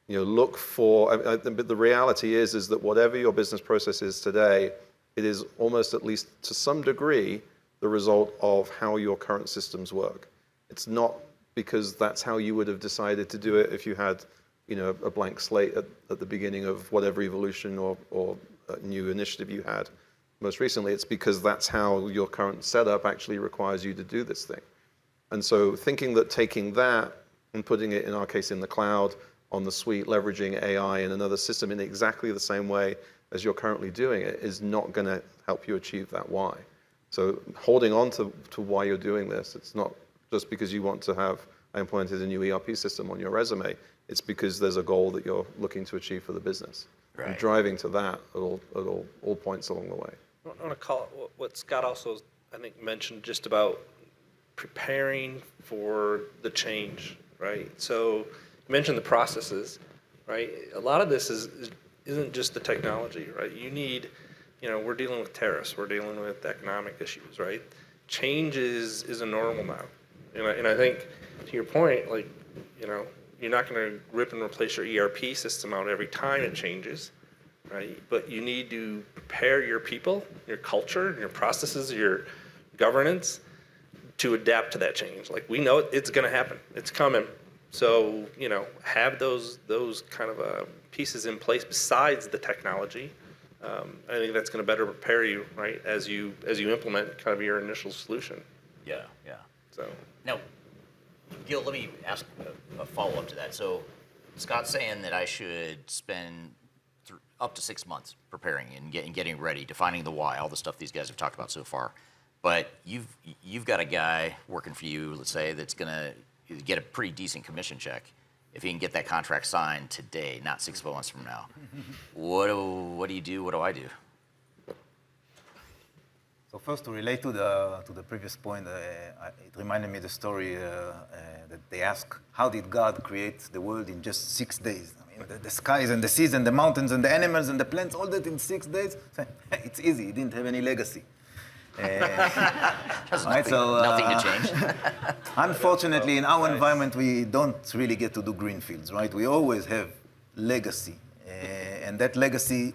Look for. But the reality is that whatever your business process is today, it is almost, at least to some degree, the result of how your current systems work. It's not because that's how you would have decided to do it if you had, a blank slate at the beginning of whatever evolution or new initiative you had. Most recently, it's because that's how your current setup actually requires you to do this thing. And so thinking that taking that and putting it, in our case, in the cloud, on the suite, leveraging AI in another system in exactly the same way as you're currently doing it is not going to help you achieve that why. So holding on to why you're doing this, it's not just because you want to have implemented a new ERP system on your resume. It's because there's a goal that you're looking to achieve for the business. Right. And driving to that at all points along the way. I want to call it what Scott also, I think, mentioned just about preparing for the change, right? So you mentioned the processes, right? A lot of this isn't just the technology, right? You need, we're dealing with tariffs, we're dealing with economic issues, right? Change is a normal now. And I think, to your point, you're not going to rip and replace your ERP system out every time it changes, right? But you need to prepare your people, your culture, your processes, your governance to adapt to that change. We know it's going to happen. It's coming. So, have those kind of pieces in place besides the technology. I think that's going to better prepare you, right, as you implement kind of your initial solution. Yeah. So now, Gil, let me ask a follow-up to that. So Scott's saying that I should spend up to 6 months preparing and getting ready, defining the why, all the stuff these guys have talked about so far. But you've got a guy working for you, let's say, that's going to get a pretty decent commission check if he can get that contract signed today, not 6 months from now. What do you do? What do I do? So first, to relate to the previous point, it reminded me the story that they ask, how did God create the world in just 6 days? I mean, the skies and the seas and the mountains and the animals and the plants, all that in 6 days? It's easy. He didn't have any legacy. Nothing to change. Unfortunately, in our environment, we don't really get to do greenfields, right? We always have legacy. And that legacy,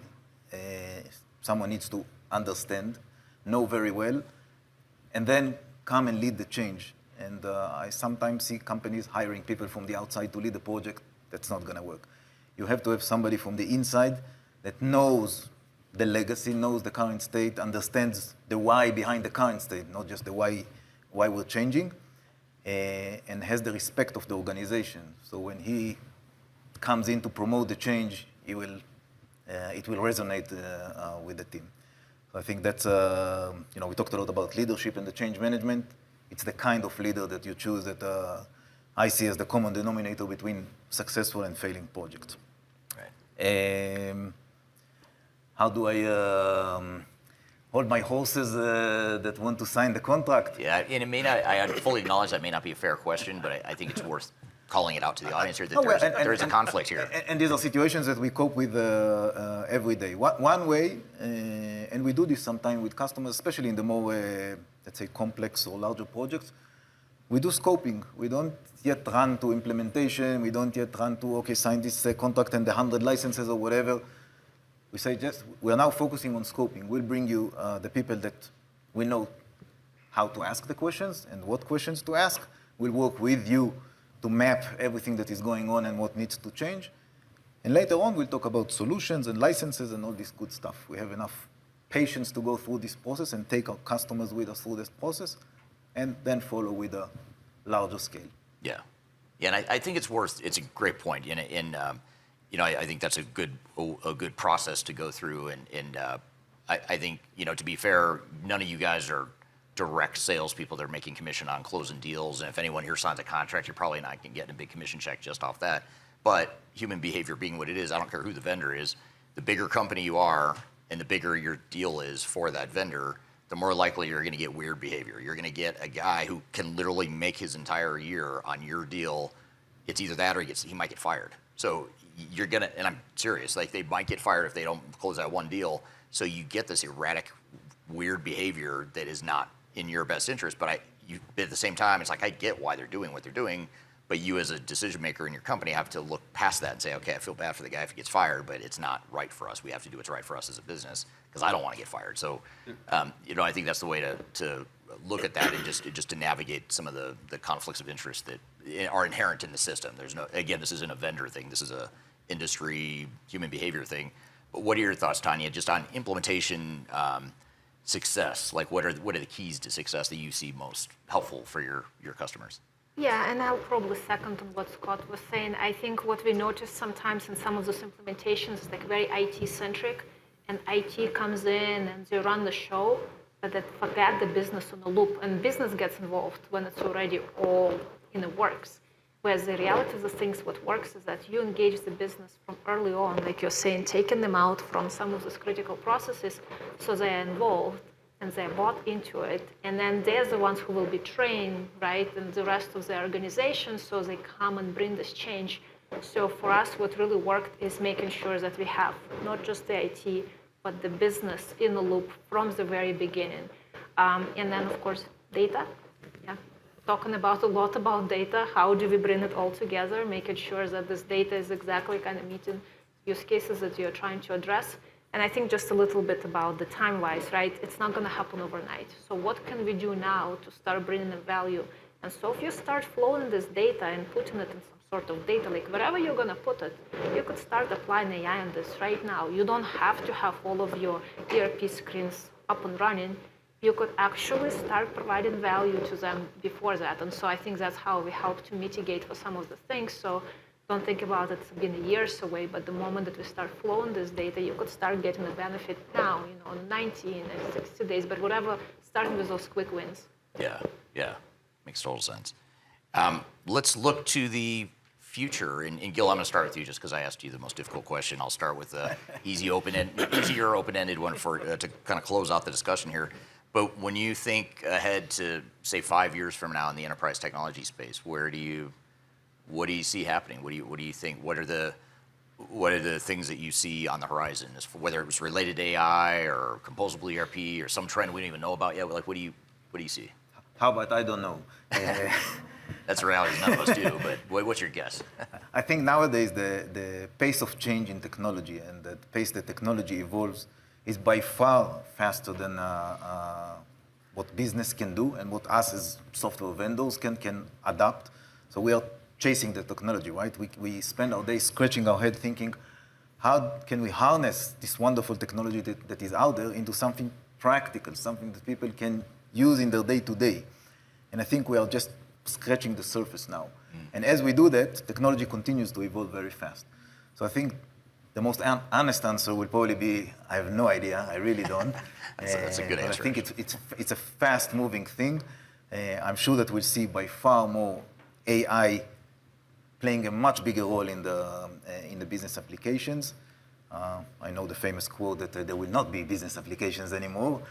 someone needs to understand, know very well, and then come and lead the change. And I sometimes see companies hiring people from the outside to lead the project. That's not going to work. You have to have somebody from the inside that knows the legacy, knows the current state, understands the why behind the current state, not just the why we're changing, and has the respect of the organization. So when he comes in to promote the change, it will resonate with the team. So I think that's, we talked a lot about leadership and the change management. It's the kind of leader that you choose that I see as the common denominator between successful and failing projects. Right. How do I hold my horses that want to sign the contract? Yeah, and it may not, I fully acknowledge that may not be a fair question, but I think it's worth calling it out to the audience here that there is a conflict here. And these are situations that we cope with every day. One way, and we do this sometimes with customers, especially in the more, let's say, complex or larger projects, we do scoping. We don't yet run to implementation. We don't yet run to, okay, sign this contract and the 100 licenses or whatever. We say we are now focusing on scoping. We'll bring you the people that we know how to ask the questions and what questions to ask. We'll work with you to map everything that is going on and what needs to change. And later on, we'll talk about solutions and licenses and all this good stuff. We have enough patience to go through this process and take our customers with us through this process, and then follow with a larger scale. Yeah, and I think it's a great point. I think that's a good process to go through, and I think, to be fair, none of you guys are direct salespeople that are making commission on closing deals, and if anyone here signs a contract, you're probably not getting a big commission check just off that. But human behavior being what it is, I don't care who the vendor is, the bigger company you are and the bigger your deal is for that vendor, the more likely you're going to get weird behavior. You're going to get a guy who can literally make his entire year on your deal. It's either that or he might get fired. So you're going to, and I'm serious, they might get fired if they don't close that one deal. So you get this erratic, weird behavior that is not in your best interest. But at the same time, it's I get why they're doing what they're doing, but you as a decision maker in your company have to look past that and say, okay, I feel bad for the guy if he gets fired, but it's not right for us. We have to do what's right for us as a business because I don't want to get fired. So, I think that's the way to look at that and just to navigate some of the conflicts of interest that are inherent in the system. There's no, again, this isn't a vendor thing. This is a industry human behavior thing. But what are your thoughts, Tanya, just on implementation success? Like what are the keys to success that you see most helpful for your customers? Yeah, and I'll probably second on what Scott was saying. I think what we notice sometimes in some of those implementations is like very IT-centric, and IT comes in and they run the show, but they forget the business on the loop, and business gets involved when it's already all in the works. Whereas the reality of the things, what works is that you engage the business from early on, like you're saying, taking them out from some of those critical processes so they're involved and they're bought into it. And then they're the ones who will be trained, right, and the rest of the organization, so they come and bring this change. So for us, what really worked is making sure that we have not just the IT, but the business in the loop from the very beginning. And then, of course, data. Yeah. Talking a lot about data. How do we bring it all together, making sure that this data is exactly kind of meeting use cases that you're trying to address. And I think just a little bit about the time-wise, right? It's not going to happen overnight. So what can we do now to start bringing in value? And so if you start flowing this data and putting it in some sort of data lake, wherever you're going to put it, you could start applying AI on this right now. You don't have to have all of your ERP screens up and running. You could actually start providing value to them before that. And so I think that's how we help to mitigate for some of the things. So don't think about it being years away, but the moment that we start flowing this data, you could start getting the benefit now, in 90, in 60 days, but whatever, starting with those quick wins. Yeah, makes total sense. Let's look to the future, and Gil, I'm going to start with you just because I asked you the most difficult question. I'll start with the easier open-ended one to kind of close out the discussion here. But when you think ahead to, say, 5 years from now in the enterprise technology space, what do you see happening? What do you think? What are the things that you see on the horizon, whether it was related to AI or composable ERP or some trend we don't even know about yet? Like, what do you see? How about I don't know? That's the reality. None of us do. But what's your guess? I think nowadays the pace of change in technology and the pace that technology evolves is by far faster than what business can do and what us as software vendors can adapt. So we are chasing the technology, right? We spend our days scratching our head thinking, how can we harness this wonderful technology that is out there into something practical, something that people can use in their day-to-day. And I think we are just scratching the surface now. And as we do that, technology continues to evolve very fast. So I think the most honest answer would probably be, I have no idea, I really don't. That's a good answer. I think it's a fast-moving thing. I'm sure that we'll see by far more AI playing a much bigger role in the business applications. I know the famous quote that there will not be business applications anymore.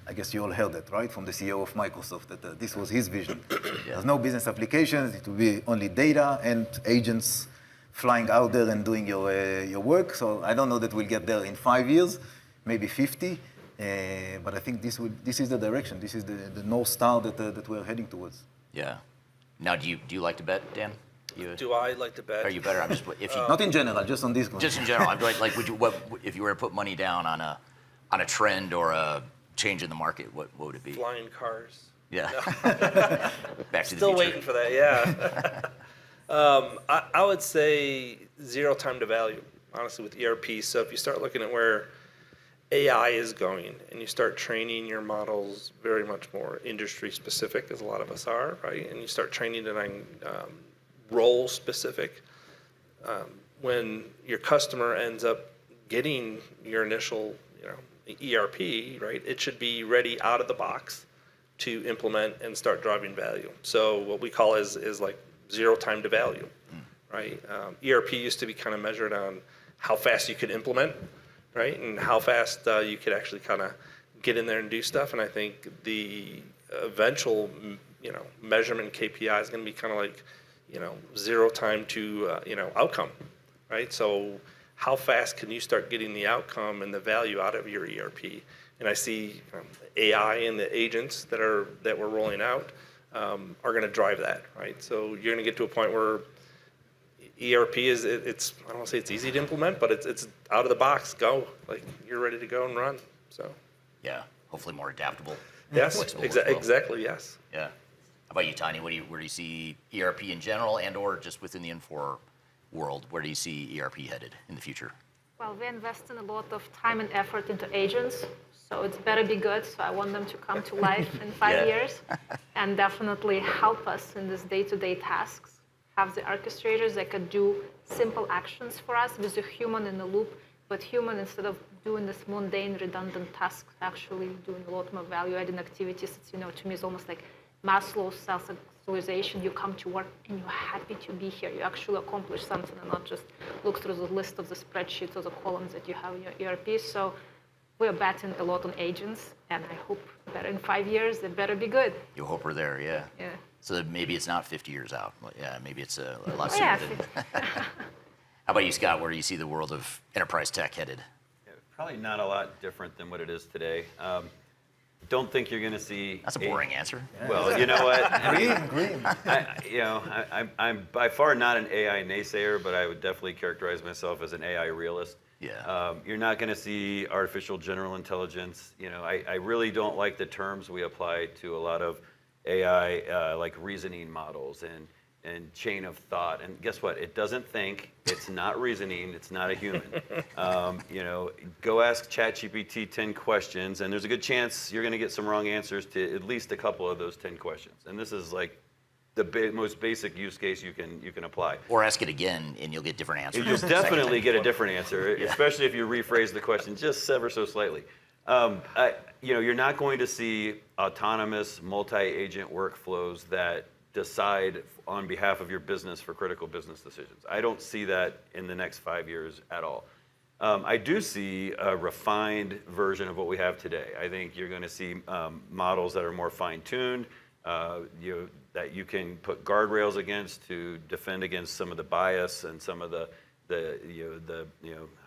I guess you all heard that, right, from the CEO of Microsoft, that this was his vision. There's no business applications, it will be only data and agents flying out there and doing your work. So I don't know that we'll get there in 5 years, maybe 50, but I think this is the direction. This is the North Star that we're heading towards. Yeah. Now, do you like to bet, Dan? Do I like to bet? Are you better? Not in general, just on this one. Just in general. I'm like, if you were to put money down on a trend or a change in the market, what would it be? Flying cars. Yeah. No. Back to the Still future. waiting for that. Yeah. I would say zero time to value, honestly, with ERP. So if you start looking at where AI is going and you start training your models very much more industry specific, as a lot of us are, right? And you start training it on role specific. When your customer ends up getting your initial, ERP, right? It should be ready out of the box to implement and start driving value. So what we call is like zero time to value, right? ERP used to be kind of measured on how fast you could implement, right? And how fast you could actually kind of get in there and do stuff. And I think the eventual, measurement KPI is going to be kind of like, zero time to, outcome, right? So how fast can you start getting the outcome and the value out of your ERP? And I see AI and the agents that we're rolling out are going to drive that, right? So you're going to get to a point where ERP is, it's I don't want to say it's easy to implement, but it's out of the box, go. Like, you're ready to go and run, so. Yeah, hopefully more adaptable. Yes, flexible as well. exactly, yes. Yeah. How about you, Tanya? Where do you see ERP in general and or just within the Infor world? Where do you see ERP headed in the future? Well, we invest in a lot of time and effort into agents, so it's better be good. So I want them to come to life in 5 years and definitely help us in this day-to-day tasks. Have the orchestrators that could do simple actions for us with a human in the loop, but human, instead of doing this mundane, redundant tasks, actually doing a lot more value-adding activities. It's, to me, it's almost like Maslow's self-actualization. You come to work and you're happy to be here. You actually accomplish something and not just look through the list of the spreadsheets or the columns that you have in your ERP. So we're betting a lot on agents, and I hope that in 5 years, they better be good. You hope we're there, yeah. Yeah. So that maybe it's not 50 years out. Yeah, maybe it's a lot Oh, sooner yeah. than. How about you, Scott? Where do you see the world of enterprise tech headed? Probably not a lot different than what it is today. Don't think you're going to see. That's a boring answer. Well, you know what? Green. I'm by far not an AI naysayer, but I would definitely characterize myself as an AI realist. Yeah. You're not going to see artificial general intelligence. I really don't like the terms we apply to a lot of AI, like reasoning models and chain of thought. And guess what? It doesn't think. It's not reasoning. It's not a human. Go ask ChatGPT 10 questions, and there's a good chance you're going to get some wrong answers to at least a couple of those 10 questions. And this is like the most basic use case you can apply. Or ask it again, and you'll get different answers. You'll definitely get a different answer, especially if you rephrase the question just ever so slightly. You're not going to see autonomous multi-agent workflows that decide on behalf of your business for critical business decisions. I don't see that in the next 5 years at all. I do see a refined version of what we have today. I think you're going to see models that are more fine-tuned, that you can put guardrails against to defend against some of the bias and some of the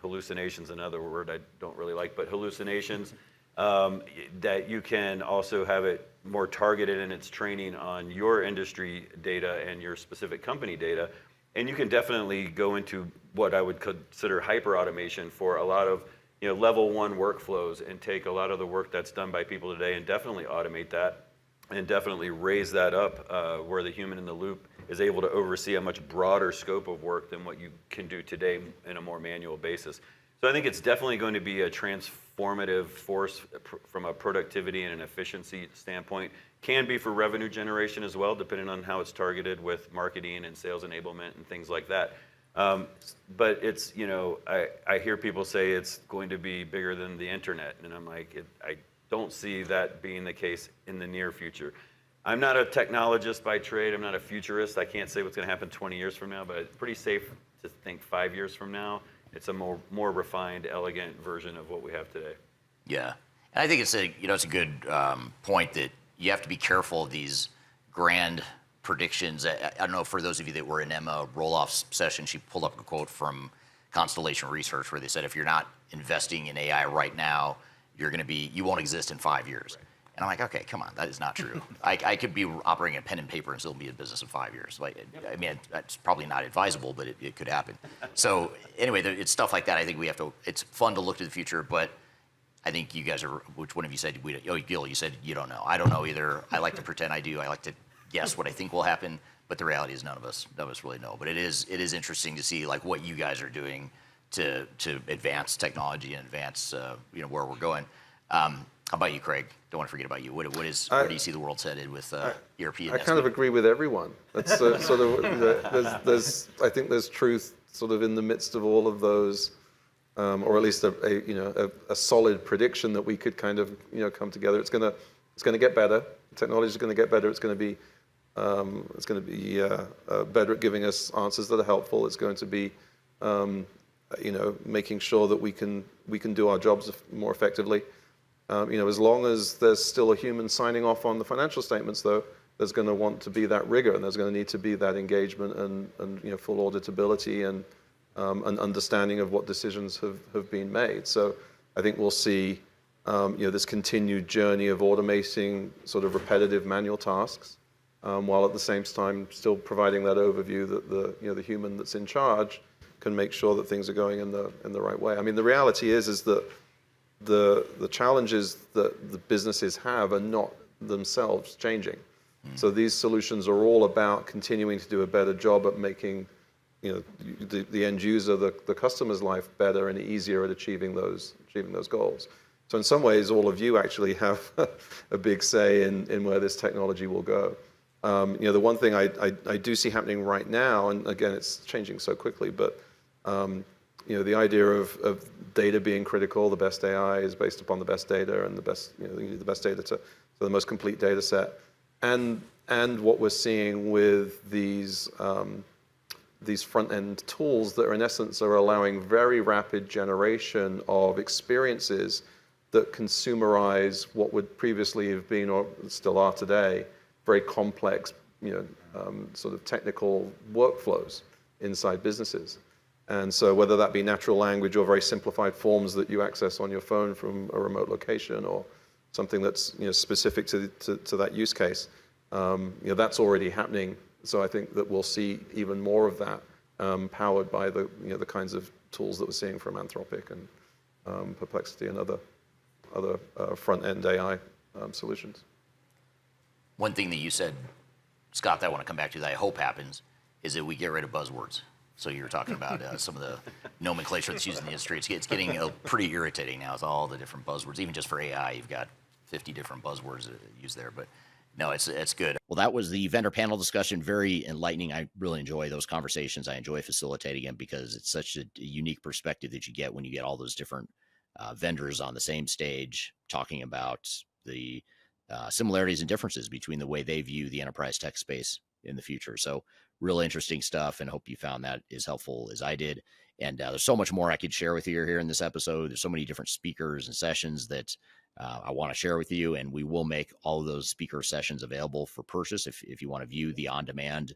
hallucinations. Another word I don't really like, but hallucinations. That you can also have it more targeted in its training on your industry data and your specific company data. And you can definitely go into what I would consider hyper automation for a lot of level 1 workflows and take a lot of the work that's done by people today and definitely automate that and definitely raise that up where the human in the loop is able to oversee a much broader scope of work than what you can do today in a more manual basis. So I think it's definitely going to be a transformative force from a productivity and an efficiency standpoint. Can be for revenue generation as well, depending on how it's targeted with marketing and sales enablement and things like that. But it's, I hear people say it's going to be bigger than the internet, and I'm like, I don't see that being the case in the near future. I'm not a technologist by trade. I'm not a futurist. I can't say what's going to happen 20 years from now, but it's pretty safe to think 5 years from now, it's a more refined, elegant version of what we have today. Yeah, and I think it's a good point that you have to be careful of these grand predictions. I don't know, for those of you that were in Emma Roloff's session, she pulled up a quote from Constellation Research where they said, if you're not investing in AI right now, you won't exist in 5 years. Right. And I'm like, okay, come on, that is not true. I could be operating a pen and paper and still be in business in 5 years. I mean, that's probably not advisable, but it could happen. So anyway, it's stuff like that. I think it's fun to look to the future, but I think you guys which one of you said, Gil, you said you don't know. I don't know either. I like to pretend I do. I like to guess what I think will happen, but the reality is none of us really know. But it is interesting to see like what you guys are doing to advance technology and advance where we're going. How about you, Craig? Don't want to forget about you. Where do you see the world headed with ERP? I kind of agree with everyone. That's sort of I think there's truth sort of in the midst of all of those, or at least a solid prediction that we could kind of come together. It's going to get better. Technology is going to get better. It's going to be better at giving us answers that are helpful. It's going to be making sure that we can do our jobs more effectively. As long as there's still a human signing off on the financial statements, though, there's going to want to be that rigor, and there's going to need to be that engagement and full auditability and an understanding of what decisions have been made. So I think we'll see this continued journey of automating sort of repetitive manual tasks, while at the same time still providing that overview that the human that's in charge can make sure that things are going in the right way. I mean, the reality is that the challenges that the businesses have are not themselves changing. So these solutions are all about continuing to do a better job at making the end user, the customer's life better and easier at achieving those goals. So in some ways, all of you actually have a big say in where this technology will go. The one thing I do see happening right now, and again, it's changing so quickly, but the idea of data being critical, the best AI is based upon the best data and the best data to the most complete data set. And what we're seeing with these front-end tools that are in essence are allowing very rapid generation of experiences that consumerize what would previously have been, or still are today, very complex, sort of technical workflows inside businesses. And so whether that be natural language or very simplified forms that you access on your phone from a remote location, or something that's specific to that use case, that's already happening. So I think that we'll see even more of that powered by the kinds of tools that we're seeing from Anthropic and Perplexity and other front-end AI solutions. One thing that you said, Scott, that I want to come back to that I hope happens is that we get rid of buzzwords. So you were talking about some of the nomenclature that's used in the industry. It's getting pretty irritating now with all the different buzzwords. Even just for AI, you've got 50 different buzzwords used there. But no, it's good. Well, that was the vendor panel discussion. Very enlightening. I really enjoy those conversations. I enjoy facilitating them because it's such a unique perspective that you get when you get all those different vendors on the same stage talking about the similarities and differences between the way they view the enterprise tech space in the future. So real interesting stuff, and hope you found that as helpful as I did. And there's so much more I could share with you here in this episode. There's so many different speakers and sessions that I want to share with you, and we will make all of those speaker sessions available for purchase. If you want to view the on-demand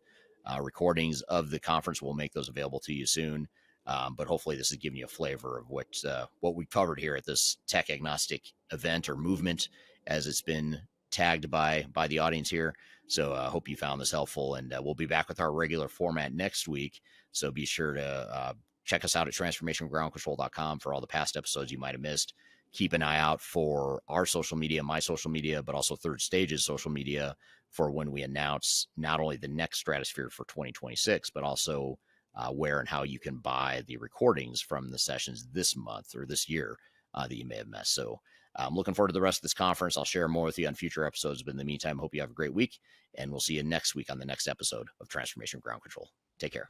recordings of the conference, we'll make those available to you soon. But hopefully this is giving you a flavor of what we covered here at this tech agnostic event or movement, as it's been tagged by the audience here. So I hope you found this helpful, and we'll be back with our regular format next week. So be sure to check us out at transformationgroundcontrol.com for all the past episodes you might have missed. Keep an eye out for our social media, my social media, but also Third Stage's social media for when we announce not only the next Stratosphere for 2026, but also where and how you can buy the recordings from the sessions this month or this year that you may have missed. So I'm looking forward to the rest of this conference. I'll share more with you on future episodes, but in the meantime, hope you have a great week, and we'll see you next week on the next episode of Transformation Ground Control. Take care.